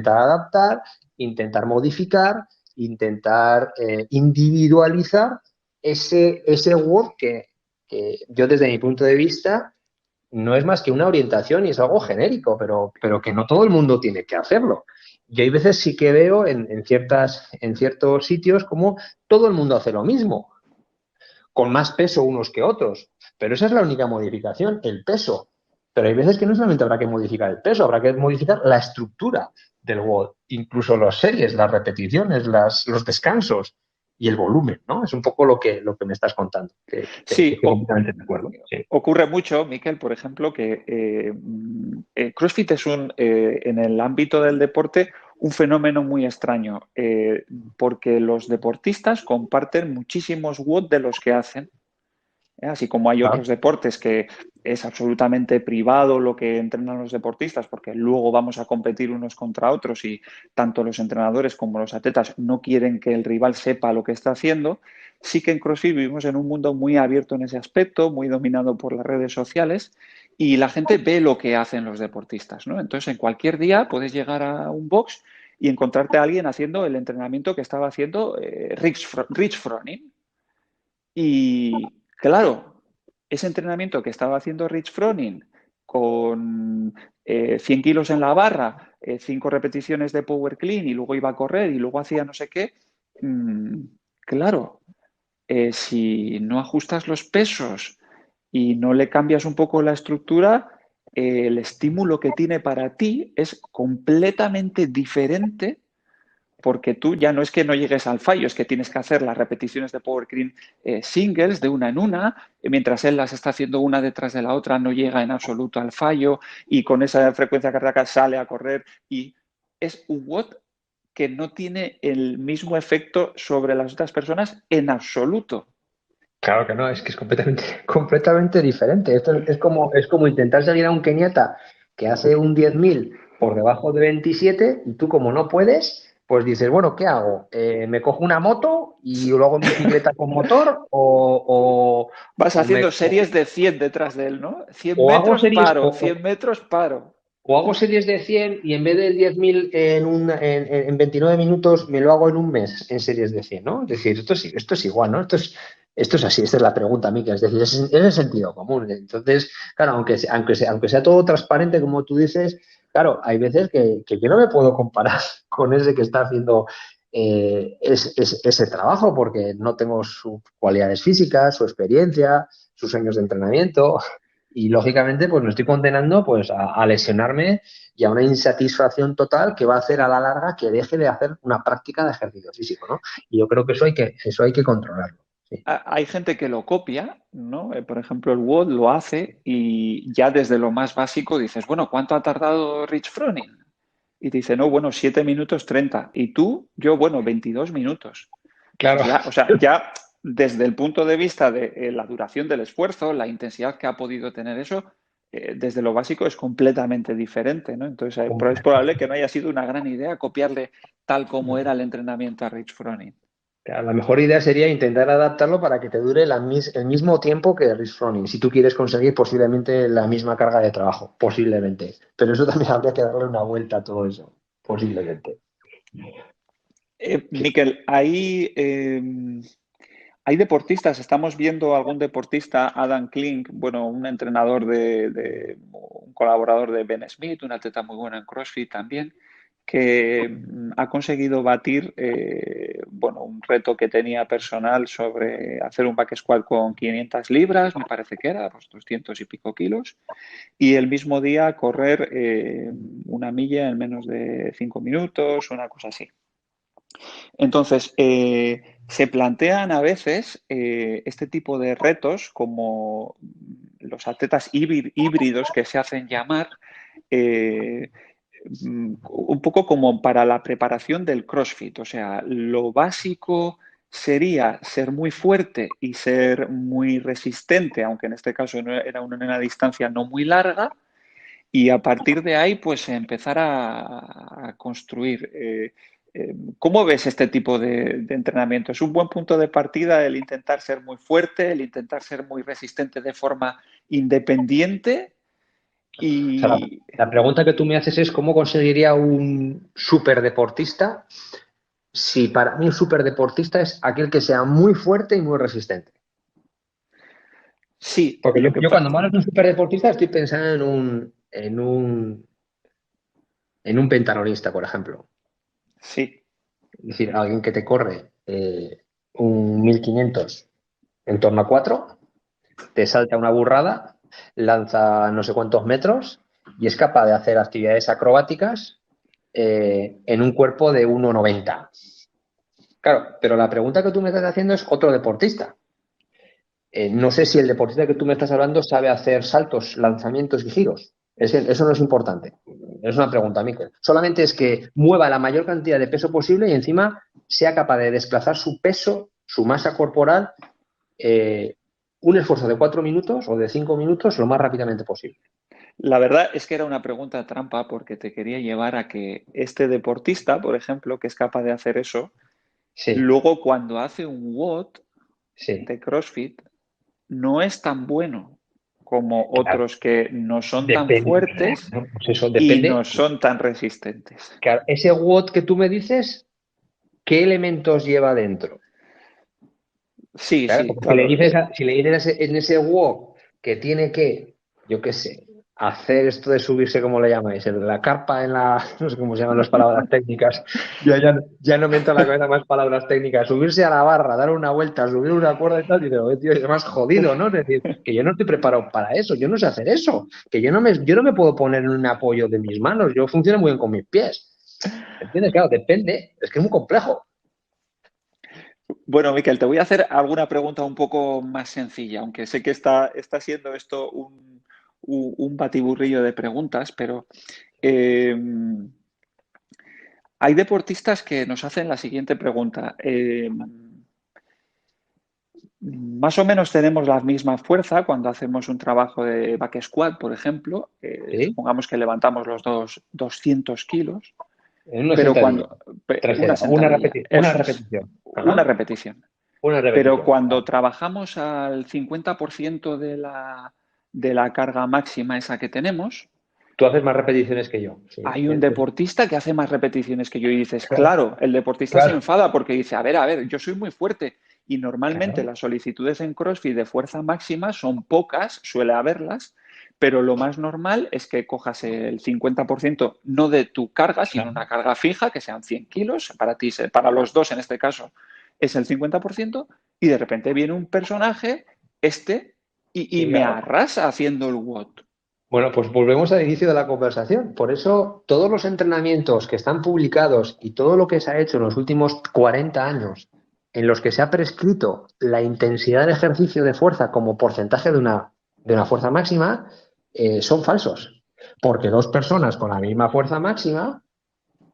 adaptar, intentar modificar, intentar individualizar ese Word que yo desde mi punto de vista no es más que una orientación y es algo genérico, pero que no todo el mundo tiene que hacerlo. Y hay veces sí que veo en ciertos sitios como todo el mundo hace lo mismo, con más peso unos que otros. Pero esa es la única modificación, el peso. Pero hay veces que no solamente habrá que modificar el peso, habrá que modificar la estructura del WOD, incluso las series, las repeticiones, los descansos y el volumen, ¿no? Es un poco lo que me estás contando, que Sí, estoy completamente de acuerdo. Sí. ocurre mucho, Miquel, por ejemplo, que CrossFit es en el ámbito del deporte un fenómeno muy extraño, porque los deportistas comparten muchísimos WOD de los que hacen. Así como hay Claro. otros deportes que es absolutamente privado lo que entrenan los deportistas, porque luego vamos a competir unos contra otros y tanto los entrenadores como los atletas no quieren que el rival sepa lo que está haciendo. Sí que en CrossFit vivimos en un mundo muy abierto en ese aspecto, muy dominado por las redes sociales y la gente ve lo que hacen los deportistas, ¿no? Entonces, en cualquier día puedes llegar a un box y encontrarte a alguien haciendo el entrenamiento que estaba haciendo Rich Froning. Y claro, ese entrenamiento que estaba haciendo Rich Froning con 100 kilos en la barra, 5 repeticiones de power clean y luego iba a correr y luego hacía no sé qué, mm, claro, si no ajustas los pesos y no le cambias un poco la estructura, el estímulo que tiene para ti es completamente diferente porque tú ya no es que no llegues al fallo, es que tienes que hacer las repeticiones de power clean singles de una en una, mientras él las está haciendo una detrás de la otra, no llega en absoluto al fallo y con esa frecuencia cardíaca sale a correr y es un WOD que no tiene el mismo efecto sobre las otras personas en absoluto. Claro que no, es que es completamente, completamente diferente. Esto es como intentar seguir a un keniata que hace un 10.000 por debajo de 27 y tú como no puedes, pues dices, bueno, ¿qué hago? ¿Me cojo una moto y luego en bicicleta con motor Vas o me, haciendo series de 100 detrás de él, ¿no? 100 o hago metros series paro, 100 metros paro. o hago series de 100 y en vez del 10.000 en 29 minutos me lo hago en un mes en series de 100, ¿no? Es decir, esto es igual, ¿no? Esto es así, esta es la pregunta, Mica. Es decir, es el sentido común. Entonces, claro, aunque sea todo transparente, como tú dices, claro, hay veces que yo no me puedo comparar con ese que está haciendo ese trabajo porque no tengo sus cualidades físicas, su experiencia, sus años de entrenamiento. Y lógicamente, pues me estoy condenando pues a lesionarme y a una insatisfacción total que va a hacer a la larga que deje de hacer una práctica de ejercicio físico, ¿no? Y yo creo que eso hay que controlarlo. Sí. Hay gente que lo copia, ¿no? Por ejemplo, el WOD lo hace y ya desde lo más básico dices, bueno, ¿cuánto ha tardado Rich Froning? Y te dice, no, bueno, 7 minutos 30. Y tú, yo, bueno, 22 minutos. Claro. Pues ya, o sea, ya desde el punto de vista de la duración del esfuerzo, la intensidad que ha podido tener eso, desde lo básico es completamente diferente, ¿no? Entonces, es probable que no haya sido una gran idea copiarle tal como era el entrenamiento a Rich Froning. La mejor idea sería intentar adaptarlo para que te dure el mismo tiempo que el Rich Froning, si tú quieres conseguir posiblemente la misma carga de trabajo, posiblemente. Pero eso también habría que darle una vuelta a todo eso, posiblemente. Miquel, hay deportistas, estamos viendo algún deportista, Adam Klink, bueno, un entrenador un colaborador de Ben Smith, un atleta muy bueno en CrossFit también, que ha conseguido batir, bueno, un reto que tenía personal sobre hacer un back squat con 500 libras, me parece que era, pues 200 y pico kilos, y el mismo día correr una milla en menos de 5 minutos, una cosa así. Entonces, se plantean a veces este tipo de retos como los atletas híbridos que se hacen llamar, un poco como para la preparación del CrossFit. O sea, lo básico sería ser muy fuerte y ser muy resistente, aunque en este caso era una distancia no muy larga, y a partir de ahí, pues empezar a construir. ¿Cómo ves este tipo de entrenamiento? ¿Es un buen punto de partida el intentar ser muy fuerte, el intentar ser muy resistente de forma independiente? O sea, Y la pregunta que tú me haces es cómo conseguiría un superdeportista si para mí un superdeportista es aquel que sea muy fuerte y muy resistente. sí, Porque lo que yo cuando me hablas de un superdeportista estoy pensando en un pentalonista, por ejemplo. sí, Es decir, alguien que te corre un 1500 en torno a 4, te salta una burrada, lanza no sé cuántos metros y es capaz de hacer actividades acrobáticas en un cuerpo de 1,90. Claro, pero la pregunta que tú me estás haciendo es otro deportista. No sé si el deportista que tú me estás hablando sabe hacer saltos, lanzamientos y giros. Eso no es importante. Es una pregunta, Mikel. Solamente es que mueva la mayor cantidad de peso posible y encima sea capaz de desplazar su peso, su masa corporal, un esfuerzo de 4 minutos o de 5 minutos lo más rápidamente posible. La verdad es que era una pregunta trampa porque te quería llevar a que este deportista, por ejemplo, que es capaz de hacer eso, Sí, luego cuando hace un WOD sí. de CrossFit, no es tan bueno como Claro, otros que no son tan depende. fuertes Bueno, pues eso y depende. no son tan resistentes. Claro, ese WOD que tú me dices, ¿qué elementos lleva dentro? Sí, Claro, sí, porque claro. si le dices en ese WOD que tiene que, yo qué sé, hacer esto de subirse, ¿cómo le llamáis? La carpa en la, no sé cómo se llaman las palabras técnicas. Ya no me entra en la cabeza más palabras técnicas. Subirse a la barra, dar una vuelta, subir una cuerda y tal, y digo, tío, es más jodido, ¿no? Es decir, que yo no estoy preparado para eso, yo no sé hacer eso, que yo no me puedo poner en un apoyo de mis manos, yo funciono muy bien con mis pies. ¿Entiendes? Claro, depende, es que es muy complejo. Bueno, Miquel, te voy a hacer alguna pregunta un poco más sencilla, aunque sé que está siendo esto un batiburrillo de preguntas, pero eh, hay deportistas que nos hacen la siguiente pregunta. Más o menos tenemos la misma fuerza cuando hacemos un trabajo de back squat, por ejemplo. ¿Sí? Supongamos que levantamos los dos 200 kilos, En una pero sentadilla. una Trasera, sentadilla, una eso es, repetición. una Ajá, repetición. una Pero repetición. cuando Vale. trabajamos al 50% de la carga máxima esa que tenemos, Tú haces más repeticiones que yo. Sí, hay un deportista que hace más repeticiones que yo y dices, claro, claro, el deportista se claro, enfada porque dice, a ver, yo soy muy fuerte y normalmente claro. las solicitudes en CrossFit de fuerza máxima son pocas, suele haberlas, pero lo más normal es que cojas el 50% no de tu carga, sino Claro. una carga fija, que sean 100 kilos, para ti, para los dos en este caso, es el 50%, y de repente viene un personaje, y Sí, me claro. arrasa haciendo el WOD. Bueno, pues volvemos al inicio de la conversación. Por eso, todos los entrenamientos que están publicados y todo lo que se ha hecho en los últimos 40 años, en los que se ha prescrito la intensidad de ejercicio de fuerza como porcentaje de una fuerza máxima, son falsos. Porque dos personas con la misma fuerza máxima,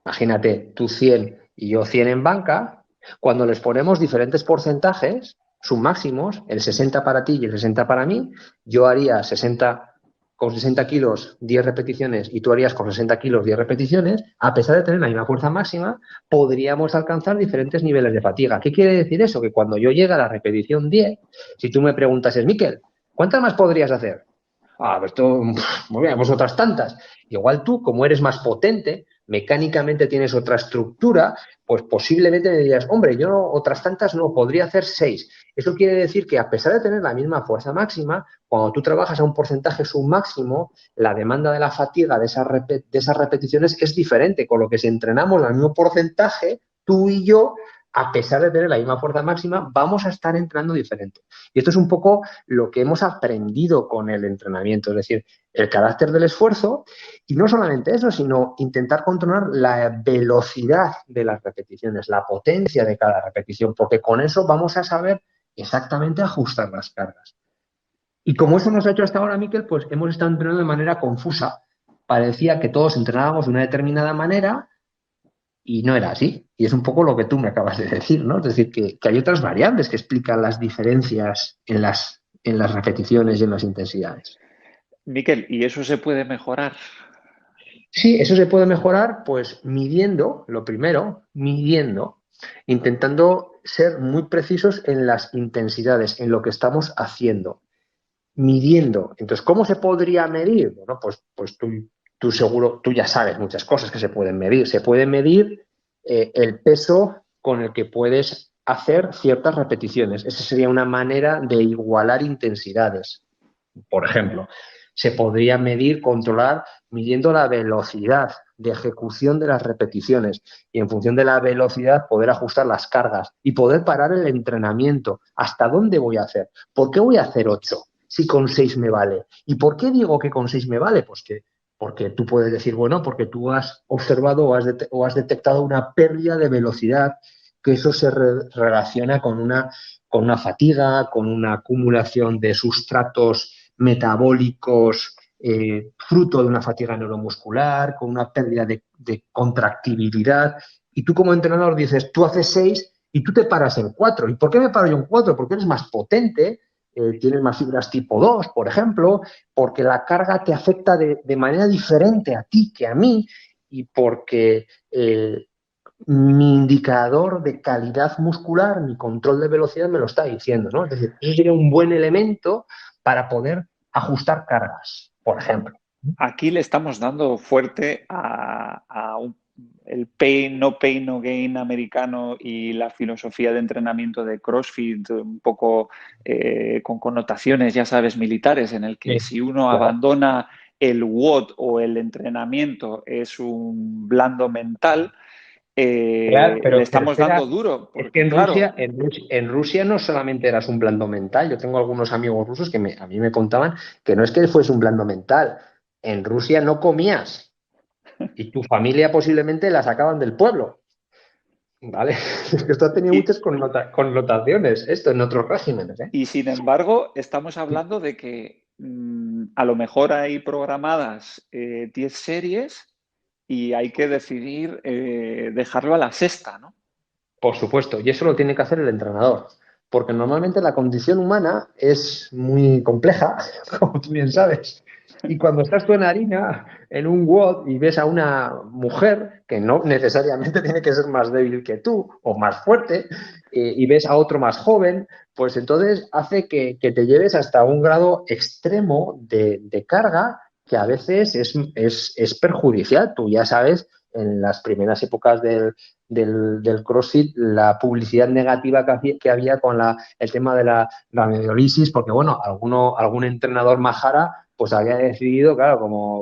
imagínate, tú 100 y yo 100 en banca, cuando les ponemos diferentes porcentajes, sus máximos, el 60 para ti y el 60 para mí, yo haría 60 con 60 kilos 10 repeticiones y tú harías con 60 kilos 10 repeticiones, a pesar de tener la misma fuerza máxima, podríamos alcanzar diferentes niveles de fatiga. ¿Qué quiere decir eso? Que cuando yo llegue a la repetición 10, si tú me preguntas, Miquel, ¿cuántas más podrías hacer? Pues esto, muy bien, pues otras tantas. Igual tú, como eres más potente, mecánicamente tienes otra estructura, pues posiblemente me dirías, hombre, yo otras tantas no, podría hacer 6. Eso quiere decir que a pesar de tener la misma fuerza máxima, cuando tú trabajas a un porcentaje submáximo, la demanda de la fatiga de esas repeticiones es diferente, con lo que si entrenamos al mismo porcentaje, tú y yo, a pesar de tener la misma fuerza máxima, vamos a estar entrenando diferente. Y esto es un poco lo que hemos aprendido con el entrenamiento, es decir, el carácter del esfuerzo y no solamente eso, sino intentar controlar la velocidad de las repeticiones, la potencia de cada repetición, porque con eso vamos a saber exactamente ajustar las cargas. Y como eso nos ha hecho hasta ahora, Miquel, pues hemos estado entrenando de manera confusa. Parecía que todos entrenábamos de una determinada manera y no era así. Y es un poco lo que tú me acabas de decir, ¿no? Es decir, que hay otras variables que explican las diferencias en las repeticiones y en las intensidades. Miquel, ¿y eso se puede mejorar? Sí, eso se puede mejorar, pues midiendo, lo primero, intentando ser muy precisos en las intensidades, en lo que estamos haciendo, midiendo. Entonces, ¿cómo se podría medir? Bueno, pues tú seguro, tú ya sabes muchas cosas que se pueden medir. Se puede medir el peso con el que puedes hacer ciertas repeticiones. Esa sería una manera de igualar intensidades. Por ejemplo, se podría medir, controlar, midiendo la velocidad de ejecución de las repeticiones y en función de la velocidad poder ajustar las cargas y poder parar el entrenamiento. ¿Hasta dónde voy a hacer? ¿Por qué voy a hacer 8 si con 6 me vale? ¿Y por qué digo que con 6 me vale? Pues porque tú puedes decir, bueno, porque tú has observado o has detectado una pérdida de velocidad, que eso se relaciona con una fatiga, con una acumulación de sustratos metabólicos fruto de una fatiga neuromuscular, con una pérdida de contractibilidad. Y tú como entrenador dices, tú haces 6 y tú te paras en 4. ¿Y por qué me paro yo en 4? Porque eres más potente, tienes más fibras tipo 2, por ejemplo, porque la carga te afecta de manera diferente a ti que a mí y porque mi indicador de calidad muscular, mi control de velocidad me lo está diciendo, ¿no? Es decir, eso sería un buen elemento para poder ajustar cargas, por ejemplo. Aquí le estamos dando fuerte el pain, no pain, no gain americano y la filosofía de entrenamiento de CrossFit, un poco con connotaciones, ya sabes, militares, en el que si uno Claro. abandona el WOD o el entrenamiento es un blando mental, Claro, le pero estamos espera, dando duro, es que porque claro, En Rusia no solamente eras un blando mental, yo tengo algunos amigos rusos que a mí me contaban que no es que fuese un blando mental, en Rusia no comías y tu familia posiblemente la sacaban del pueblo, ¿vale? Es que esto ha tenido y, muchas connotaciones, esto en otros regímenes, ¿eh? y sin embargo, estamos hablando de que a lo mejor hay programadas 10 series y hay que decidir dejarlo a la sexta, ¿no? Por supuesto, y eso lo tiene que hacer el entrenador, porque normalmente la condición humana es muy compleja, como tú bien sabes. Y cuando estás tú en harina, en un WOD, y ves a una mujer que no necesariamente tiene que ser más débil que tú o más fuerte, y ves a otro más joven, pues entonces hace que te lleves hasta un grado extremo de carga que a veces es perjudicial. Tú ya sabes, en las primeras épocas del CrossFit, la publicidad negativa que había con el tema de la radiolisis, porque bueno, algún entrenador majara pues había decidido, claro,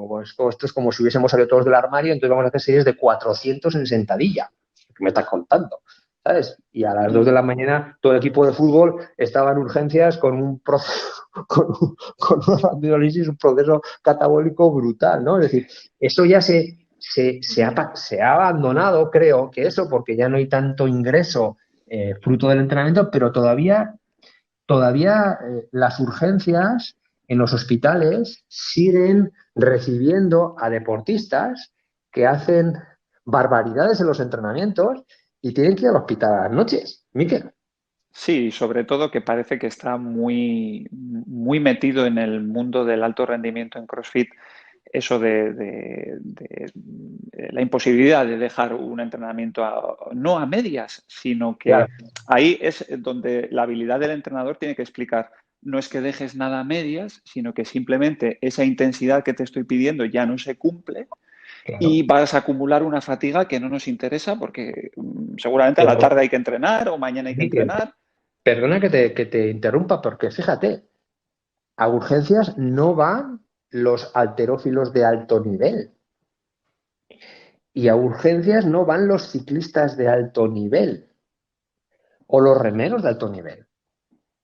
pues, esto es como si hubiésemos salido todos del armario, entonces vamos a hacer series de 400 en sentadilla. ¿Qué me estás contando? ¿Sabes? Y a las 2 de la mañana todo el equipo de fútbol estaba en urgencias con un proceso, con una radiolisis, un proceso catabólico brutal, ¿no? Es decir, eso ya se ha abandonado, creo que eso, porque ya no hay tanto ingreso fruto del entrenamiento, pero todavía las urgencias en los hospitales siguen recibiendo a deportistas que hacen barbaridades en los entrenamientos y tienen que ir al hospital a las noches. Miquel. Sí, sobre todo que parece que está muy metido en el mundo del alto rendimiento en CrossFit, eso de la imposibilidad de dejar un entrenamiento no a medias, sino que Claro, ahí es donde la habilidad del entrenador tiene que explicar, no es que dejes nada a medias, sino que simplemente esa intensidad que te estoy pidiendo ya no se cumple claro. y vas a acumular una fatiga que no nos interesa porque seguramente a la Pero, tarde hay que entrenar o mañana hay que Miquel, entrenar. perdona que te interrumpa, porque fíjate, a urgencias no van los halterófilos de alto nivel. Y a urgencias no van los ciclistas de alto nivel o los remeros de alto nivel.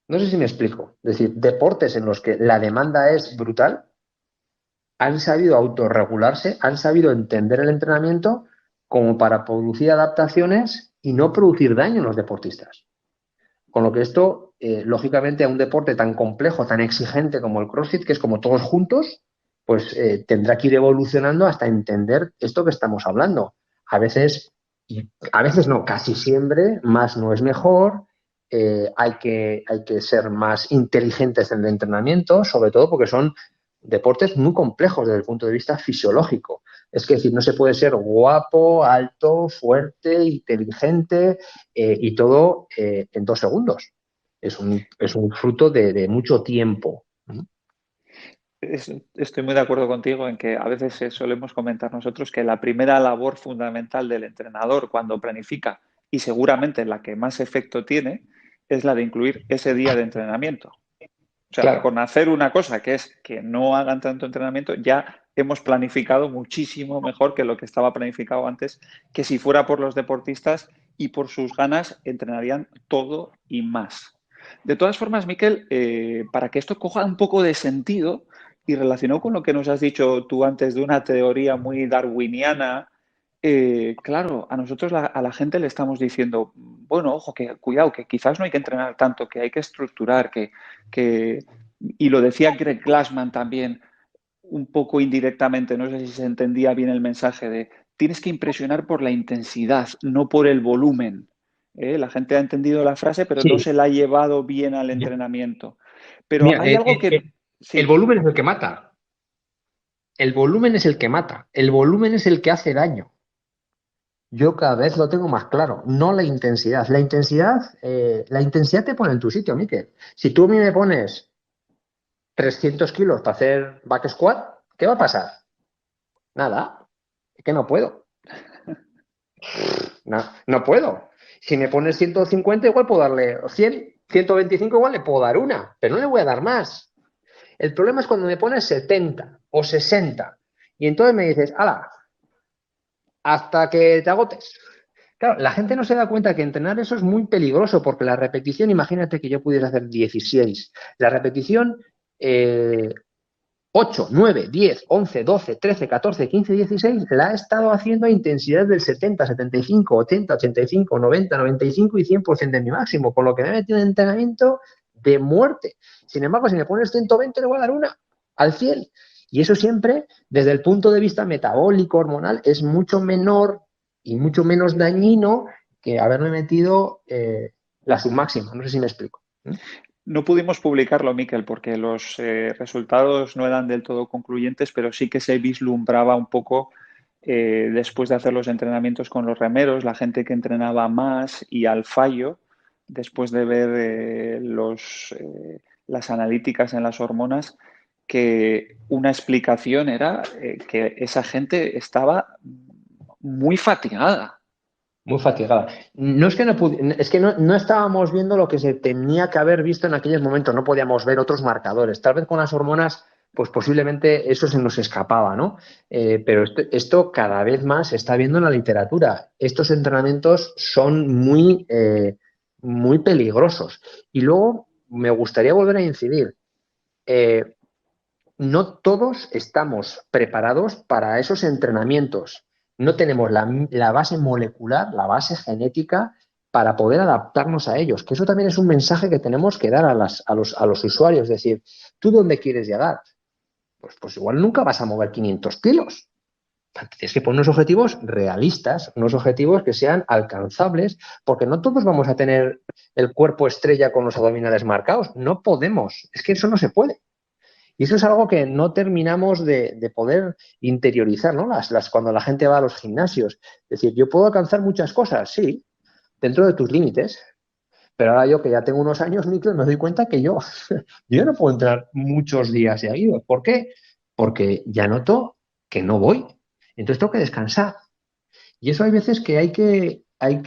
No sé si me explico. Es decir, deportes en los que la demanda es brutal, han sabido autorregularse, han sabido entender el entrenamiento como para producir adaptaciones y no producir daño en los deportistas. Con lo que esto, lógicamente, a un deporte tan complejo, tan exigente como el CrossFit, que es como todos juntos, pues tendrá que ir evolucionando hasta entender esto que estamos hablando. A veces, y a veces no, casi siempre, más no es mejor. Hay que ser más inteligentes en el entrenamiento, sobre todo porque son deportes muy complejos desde el punto de vista fisiológico. Es que decir, no se puede ser guapo, alto, fuerte, inteligente y todo en 2 segundos. Es un fruto de mucho tiempo. Estoy muy de acuerdo contigo en que a veces solemos comentar nosotros que la primera labor fundamental del entrenador cuando planifica, y seguramente la que más efecto tiene, es la de incluir ese día de entrenamiento. O sea, Claro, con hacer una cosa que es que no hagan tanto entrenamiento, ya hemos planificado muchísimo mejor que lo que estaba planificado antes, que si fuera por los deportistas y por sus ganas, entrenarían todo y más. De todas formas, Miquel, para que esto coja un poco de sentido y relacionado con lo que nos has dicho tú antes de una teoría muy darwiniana, claro, a nosotros a la gente le estamos diciendo, bueno, ojo, que cuidado, que quizás no hay que entrenar tanto, que hay que estructurar, que y lo decía Greg Glassman también, un poco indirectamente, no sé si se entendía bien el mensaje de tienes que impresionar por la intensidad, no por el volumen. La gente ha entendido la frase, pero no Sí, se la ha llevado bien al ya. entrenamiento. Pero Mira, hay algo que... el Sí, volumen es el que mata. El volumen es el que mata. El volumen es el que hace daño. Yo cada vez lo tengo más claro, no la intensidad. La intensidad te pone en tu sitio, Miquel. Si tú a mí me pones 300 kilos para hacer back squat, ¿qué va a pasar? Nada, es que no puedo. No, no puedo. Si me pones 150, igual puedo darle 100, 125, igual le puedo dar una, pero no le voy a dar más. El problema es cuando me pones 70 o 60 y entonces me dices, ala, hasta que te agotes. Claro, la gente no se da cuenta que entrenar eso es muy peligroso porque la repetición, imagínate que yo pudiera hacer 16. La repetición 8, 9, 10, 11, 12, 13, 14, 15, 16 la he estado haciendo a intensidad del 70, 75, 80, 85, 90, 95 y 100% de mi máximo, con lo que me he metido en entrenamiento de muerte. Sin embargo, si me pones 120 le voy a dar una al 100. Y eso siempre, desde el punto de vista metabólico, hormonal, es mucho menor y mucho menos dañino que haberme metido la submáxima. No sé si me explico. no pudimos publicarlo, Miquel, porque los resultados no eran del todo concluyentes, pero sí que se vislumbraba un poco después de hacer los entrenamientos con los remeros, la gente que entrenaba más y al fallo, después de ver las analíticas en las hormonas, que una explicación era que esa gente estaba muy fatigada. Muy fatigada. No es que es que no estábamos viendo lo que se tenía que haber visto en aquellos momentos, no podíamos ver otros marcadores. Tal vez con las hormonas, pues posiblemente eso se nos escapaba, ¿no? Pero esto cada vez más se está viendo en la literatura. Estos entrenamientos son muy peligrosos. Y luego me gustaría volver a incidir. eh, no todos estamos preparados para esos entrenamientos. No tenemos la base molecular, la base genética para poder adaptarnos a ellos. Que eso también es un mensaje que tenemos que dar a los usuarios. Es decir, ¿tú dónde quieres llegar? Pues igual nunca vas a mover 500 kilos. Tienes que poner unos objetivos realistas, unos objetivos que sean alcanzables, porque no todos vamos a tener el cuerpo estrella con los abdominales marcados. No podemos. Es que eso no se puede. Y eso es algo que no terminamos de poder interiorizar, ¿no? Cuando la gente va a los gimnasios. Es decir, yo puedo alcanzar muchas cosas, sí, dentro de tus límites. Pero ahora yo que ya tengo unos años, Mikel, me doy cuenta que yo no puedo entrenar muchos días seguidos. ¿Por qué? Porque ya noto que no voy. Entonces tengo que descansar. Y eso hay veces que hay que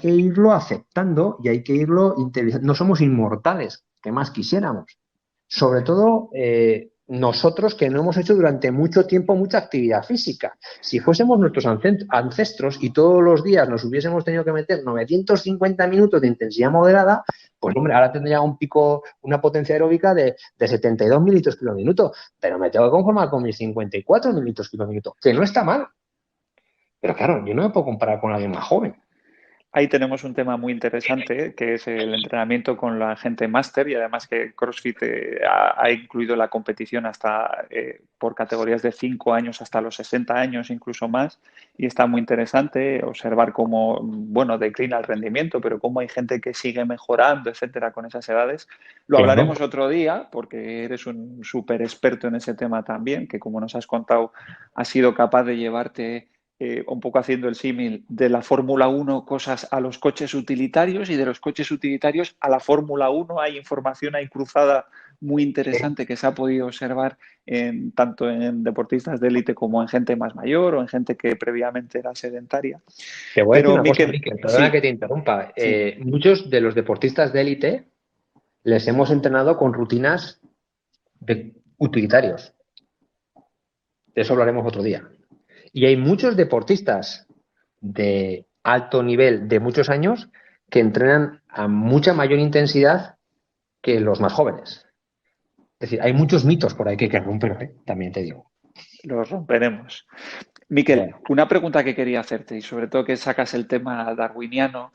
irlo aceptando y hay que irlo interiorizando. No somos inmortales, que más quisiéramos. Sobre todo nosotros que no hemos hecho durante mucho tiempo mucha actividad física. Si fuésemos nuestros ancestros y todos los días nos hubiésemos tenido que meter 950 minutos de intensidad moderada, pues hombre, ahora tendría un pico, una potencia aeróbica de 72 mililitros kilo minuto, pero me tengo que conformar con mis 54 mililitros kilo minuto, que no está mal. Pero claro, yo no me puedo comparar con alguien más joven. Ahí tenemos un tema muy interesante, que es el entrenamiento con la gente máster y además que CrossFit ha incluido la competición hasta por categorías de 5 años hasta los 60 años, incluso más, y está muy interesante observar cómo, bueno, declina el rendimiento, pero cómo hay gente que sigue mejorando, etcétera, con esas edades. Lo Claro. hablaremos otro día, porque eres un súper experto en ese tema también, que como nos has contado, has sido capaz de llevarte un poco haciendo el símil de la Fórmula 1 cosas a los coches utilitarios y de los coches utilitarios a la Fórmula 1. Hay información ahí cruzada muy interesante que se ha podido observar tanto en deportistas de élite como en gente más mayor o en gente que previamente era sedentaria. Te voy a decir Pero, una cosa, Miquel, Mikel, perdona que sí, te interrumpa. sí, Muchos de los deportistas de élite les hemos entrenado con rutinas de utilitarios. De eso hablaremos otro día. Y hay muchos deportistas de alto nivel de muchos años que entrenan a mucha mayor intensidad que los más jóvenes. Es decir, hay muchos mitos por ahí que hay que romper, ¿eh? También te digo. los romperemos. Miquel, Bueno, una pregunta que quería hacerte y sobre todo que sacas el tema darwiniano.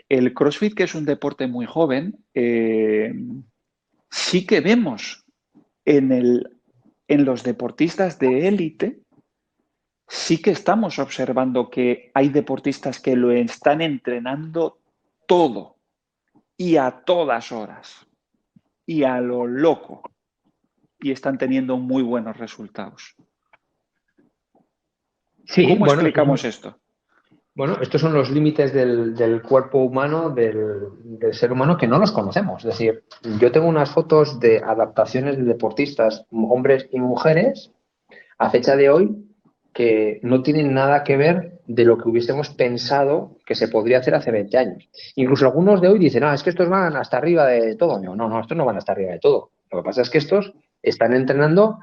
El CrossFit, que es un deporte muy joven, sí que vemos en el en los deportistas de élite sí que estamos observando que hay deportistas que lo están entrenando todo y a todas horas y a lo loco y están teniendo muy buenos resultados. Sí, ¿Cómo explicamos esto? Bueno, estos son los límites del cuerpo humano, del ser humano, que no los conocemos. Es decir, yo tengo unas fotos de adaptaciones de deportistas, hombres y mujeres, a fecha de hoy, que no tienen nada que ver de lo que hubiésemos pensado que se podría hacer hace 20 años. Incluso algunos de hoy dicen, es que estos van hasta arriba de todo. No, no, estos no van hasta arriba de todo. Lo que pasa es que estos están entrenando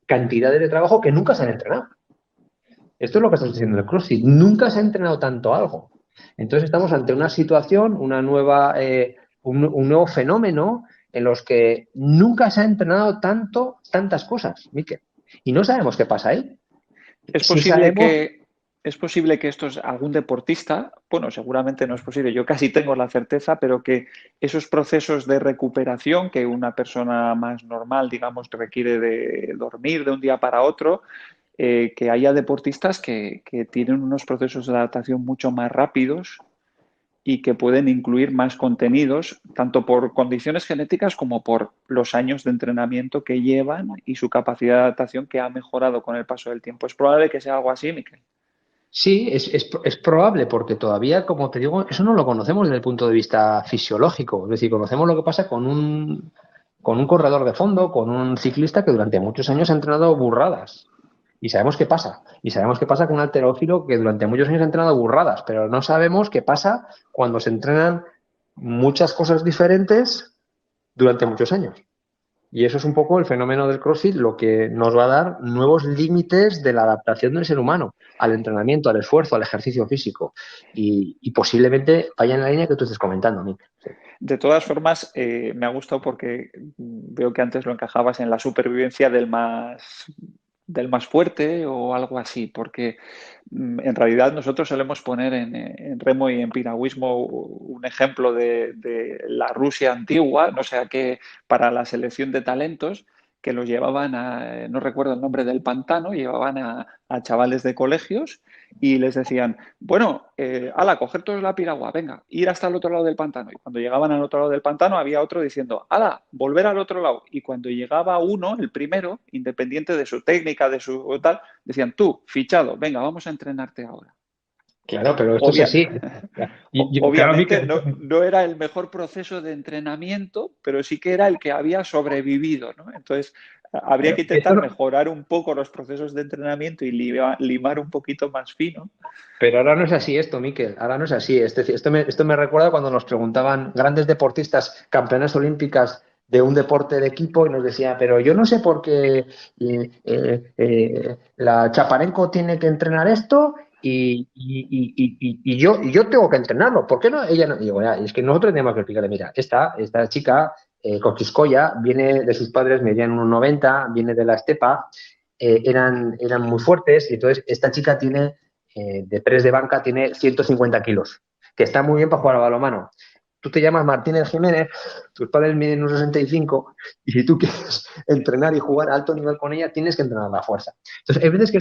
cantidades de trabajo que nunca se han entrenado. Esto es lo que está sucediendo en el CrossFit. Nunca se ha entrenado tanto algo. Entonces estamos ante una situación, una nueva, un nuevo fenómeno en los que nunca se ha entrenado tantas cosas, Miquel. Y no sabemos qué pasa ahí. Es posible que algún deportista, bueno, seguramente no es posible, yo casi tengo la certeza, pero que esos procesos de recuperación que una persona más normal, digamos, requiere de dormir de un día para otro, que haya deportistas que tienen unos procesos de adaptación mucho más rápidos y que pueden incluir más contenidos, tanto por condiciones genéticas como por los años de entrenamiento que llevan y su capacidad de adaptación que ha mejorado con el paso del tiempo. ¿Es probable que sea algo así, Miquel? Sí, es probable, porque todavía, como te digo, eso no lo conocemos desde el punto de vista fisiológico. Es decir, conocemos lo que pasa con un corredor de fondo, con un ciclista que durante muchos años ha entrenado burradas. Y sabemos qué pasa. Y sabemos qué pasa con un halterófilo que durante muchos años ha entrenado burradas, pero no sabemos qué pasa cuando se entrenan muchas cosas diferentes durante muchos años. Y eso es un poco el fenómeno del CrossFit, lo que nos va a dar nuevos límites de la adaptación del ser humano al entrenamiento, al esfuerzo, al ejercicio físico. Y posiblemente vaya en la línea que tú estés comentando, Mick. Sí. De todas formas, me ha gustado porque veo que antes lo encajabas en la supervivencia del más fuerte o algo así, porque en realidad nosotros solemos poner en remo y en piragüismo un ejemplo de la Rusia antigua, no sé a qué, para la selección de talentos, que los llevaban no recuerdo el nombre del pantano, llevaban a chavales de colegios y les decían, bueno, ala, coger todos la piragua, venga, ir hasta el otro lado del pantano. Y cuando llegaban al otro lado del pantano había otro diciendo, ala, volver al otro lado. Y cuando llegaba uno, el primero, independiente de su técnica, de su tal, decían, tú, fichado, venga, vamos a entrenarte ahora. Claro, pero esto es así. Obviamente no era el mejor proceso de entrenamiento, pero sí que era el que había sobrevivido, ¿no? Entonces, habría que intentar mejorar un poco los procesos de entrenamiento y limar un poquito más fino. Pero ahora no es así esto, Miquel. Ahora no es así. Es decir, esto me recuerda cuando nos preguntaban grandes deportistas, campeonas olímpicas de un deporte de equipo y nos decía, pero yo no sé por qué la Chaparenko tiene que entrenar esto y yo tengo que entrenarlo. ¿Por qué no? Ella no. Y digo, es que nosotros tenemos que explicarle, mira, esta chica, Kokiskoya, viene de sus padres, medían 1,90, viene de la estepa, eran muy fuertes y entonces esta chica tiene de press de banca tiene 150 kilos, que está muy bien para jugar a balonmano. Tú te llamas Martínez Jiménez, tus padres miden 1,65 y si tú quieres entrenar y jugar a alto nivel con ella, tienes que entrenar la fuerza. Entonces, hay veces que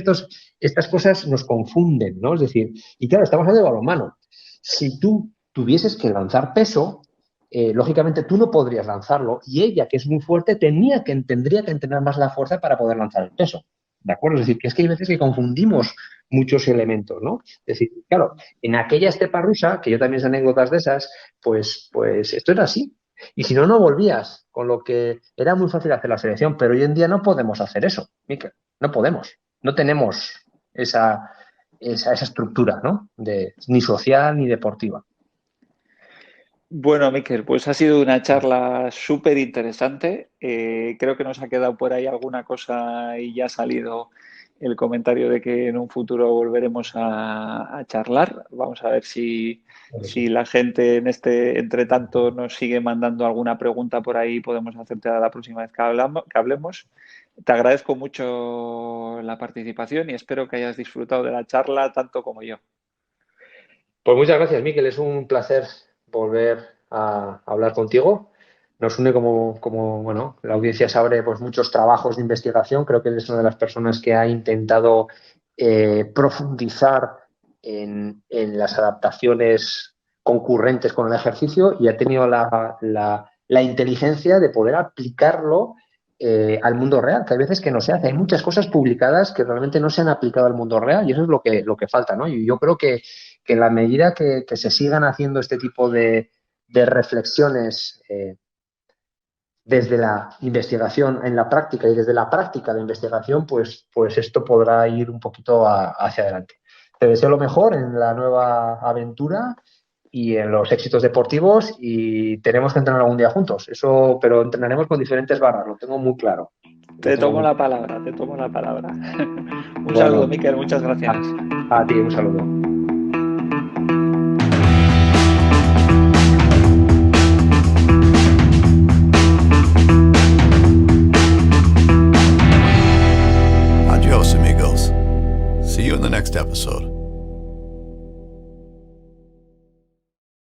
estas cosas nos confunden, ¿no? Es decir, y claro, estamos hablando de balonmano. Si tú tuvieses que lanzar peso, lógicamente tú no podrías lanzarlo y ella, que es muy fuerte, tendría que entrenar más la fuerza para poder lanzar el peso. ¿De acuerdo? Es decir, que hay veces que confundimos muchos elementos, ¿no? Es decir, claro, en aquella estepa rusa, que yo también sé anécdotas de esas, pues esto era así. Y si no, no volvías, con lo que era muy fácil hacer la selección, pero hoy en día no podemos hacer eso, Miquel, no podemos, no tenemos esa estructura, ¿no? Ni social ni deportiva. Bueno, Miquel, pues ha sido una charla súper interesante. Creo que nos ha quedado por ahí alguna cosa y ya ha salido el comentario de que en un futuro volveremos a charlar. Vamos a ver si la gente entre tanto nos sigue mandando alguna pregunta por ahí, podemos hacerte la próxima vez que hablemos. Te agradezco mucho la participación y espero que hayas disfrutado de la charla tanto como yo. Pues muchas gracias, Miquel. Es un placer volver a hablar contigo nos une como bueno, la audiencia sabe, pues muchos trabajos de investigación. Creo que eres una de las personas que ha intentado profundizar en las adaptaciones concurrentes con el ejercicio y ha tenido la inteligencia de poder aplicarlo al mundo real, que hay veces que no se hace. Hay muchas cosas publicadas que realmente no se han aplicado al mundo real y eso es lo que falta, ¿no? Y yo creo que en la medida que se sigan haciendo este tipo de reflexiones desde la investigación en la práctica y desde la práctica de investigación, pues esto podrá ir un poquito hacia adelante. Te deseo lo mejor en la nueva aventura y en los éxitos deportivos y tenemos que entrenar algún día juntos. Eso, pero entrenaremos con diferentes barras, lo tengo muy claro. Te tomo la palabra, te tomo la palabra. Un Bueno, saludo, Miquel, muchas gracias. a ti, un saludo.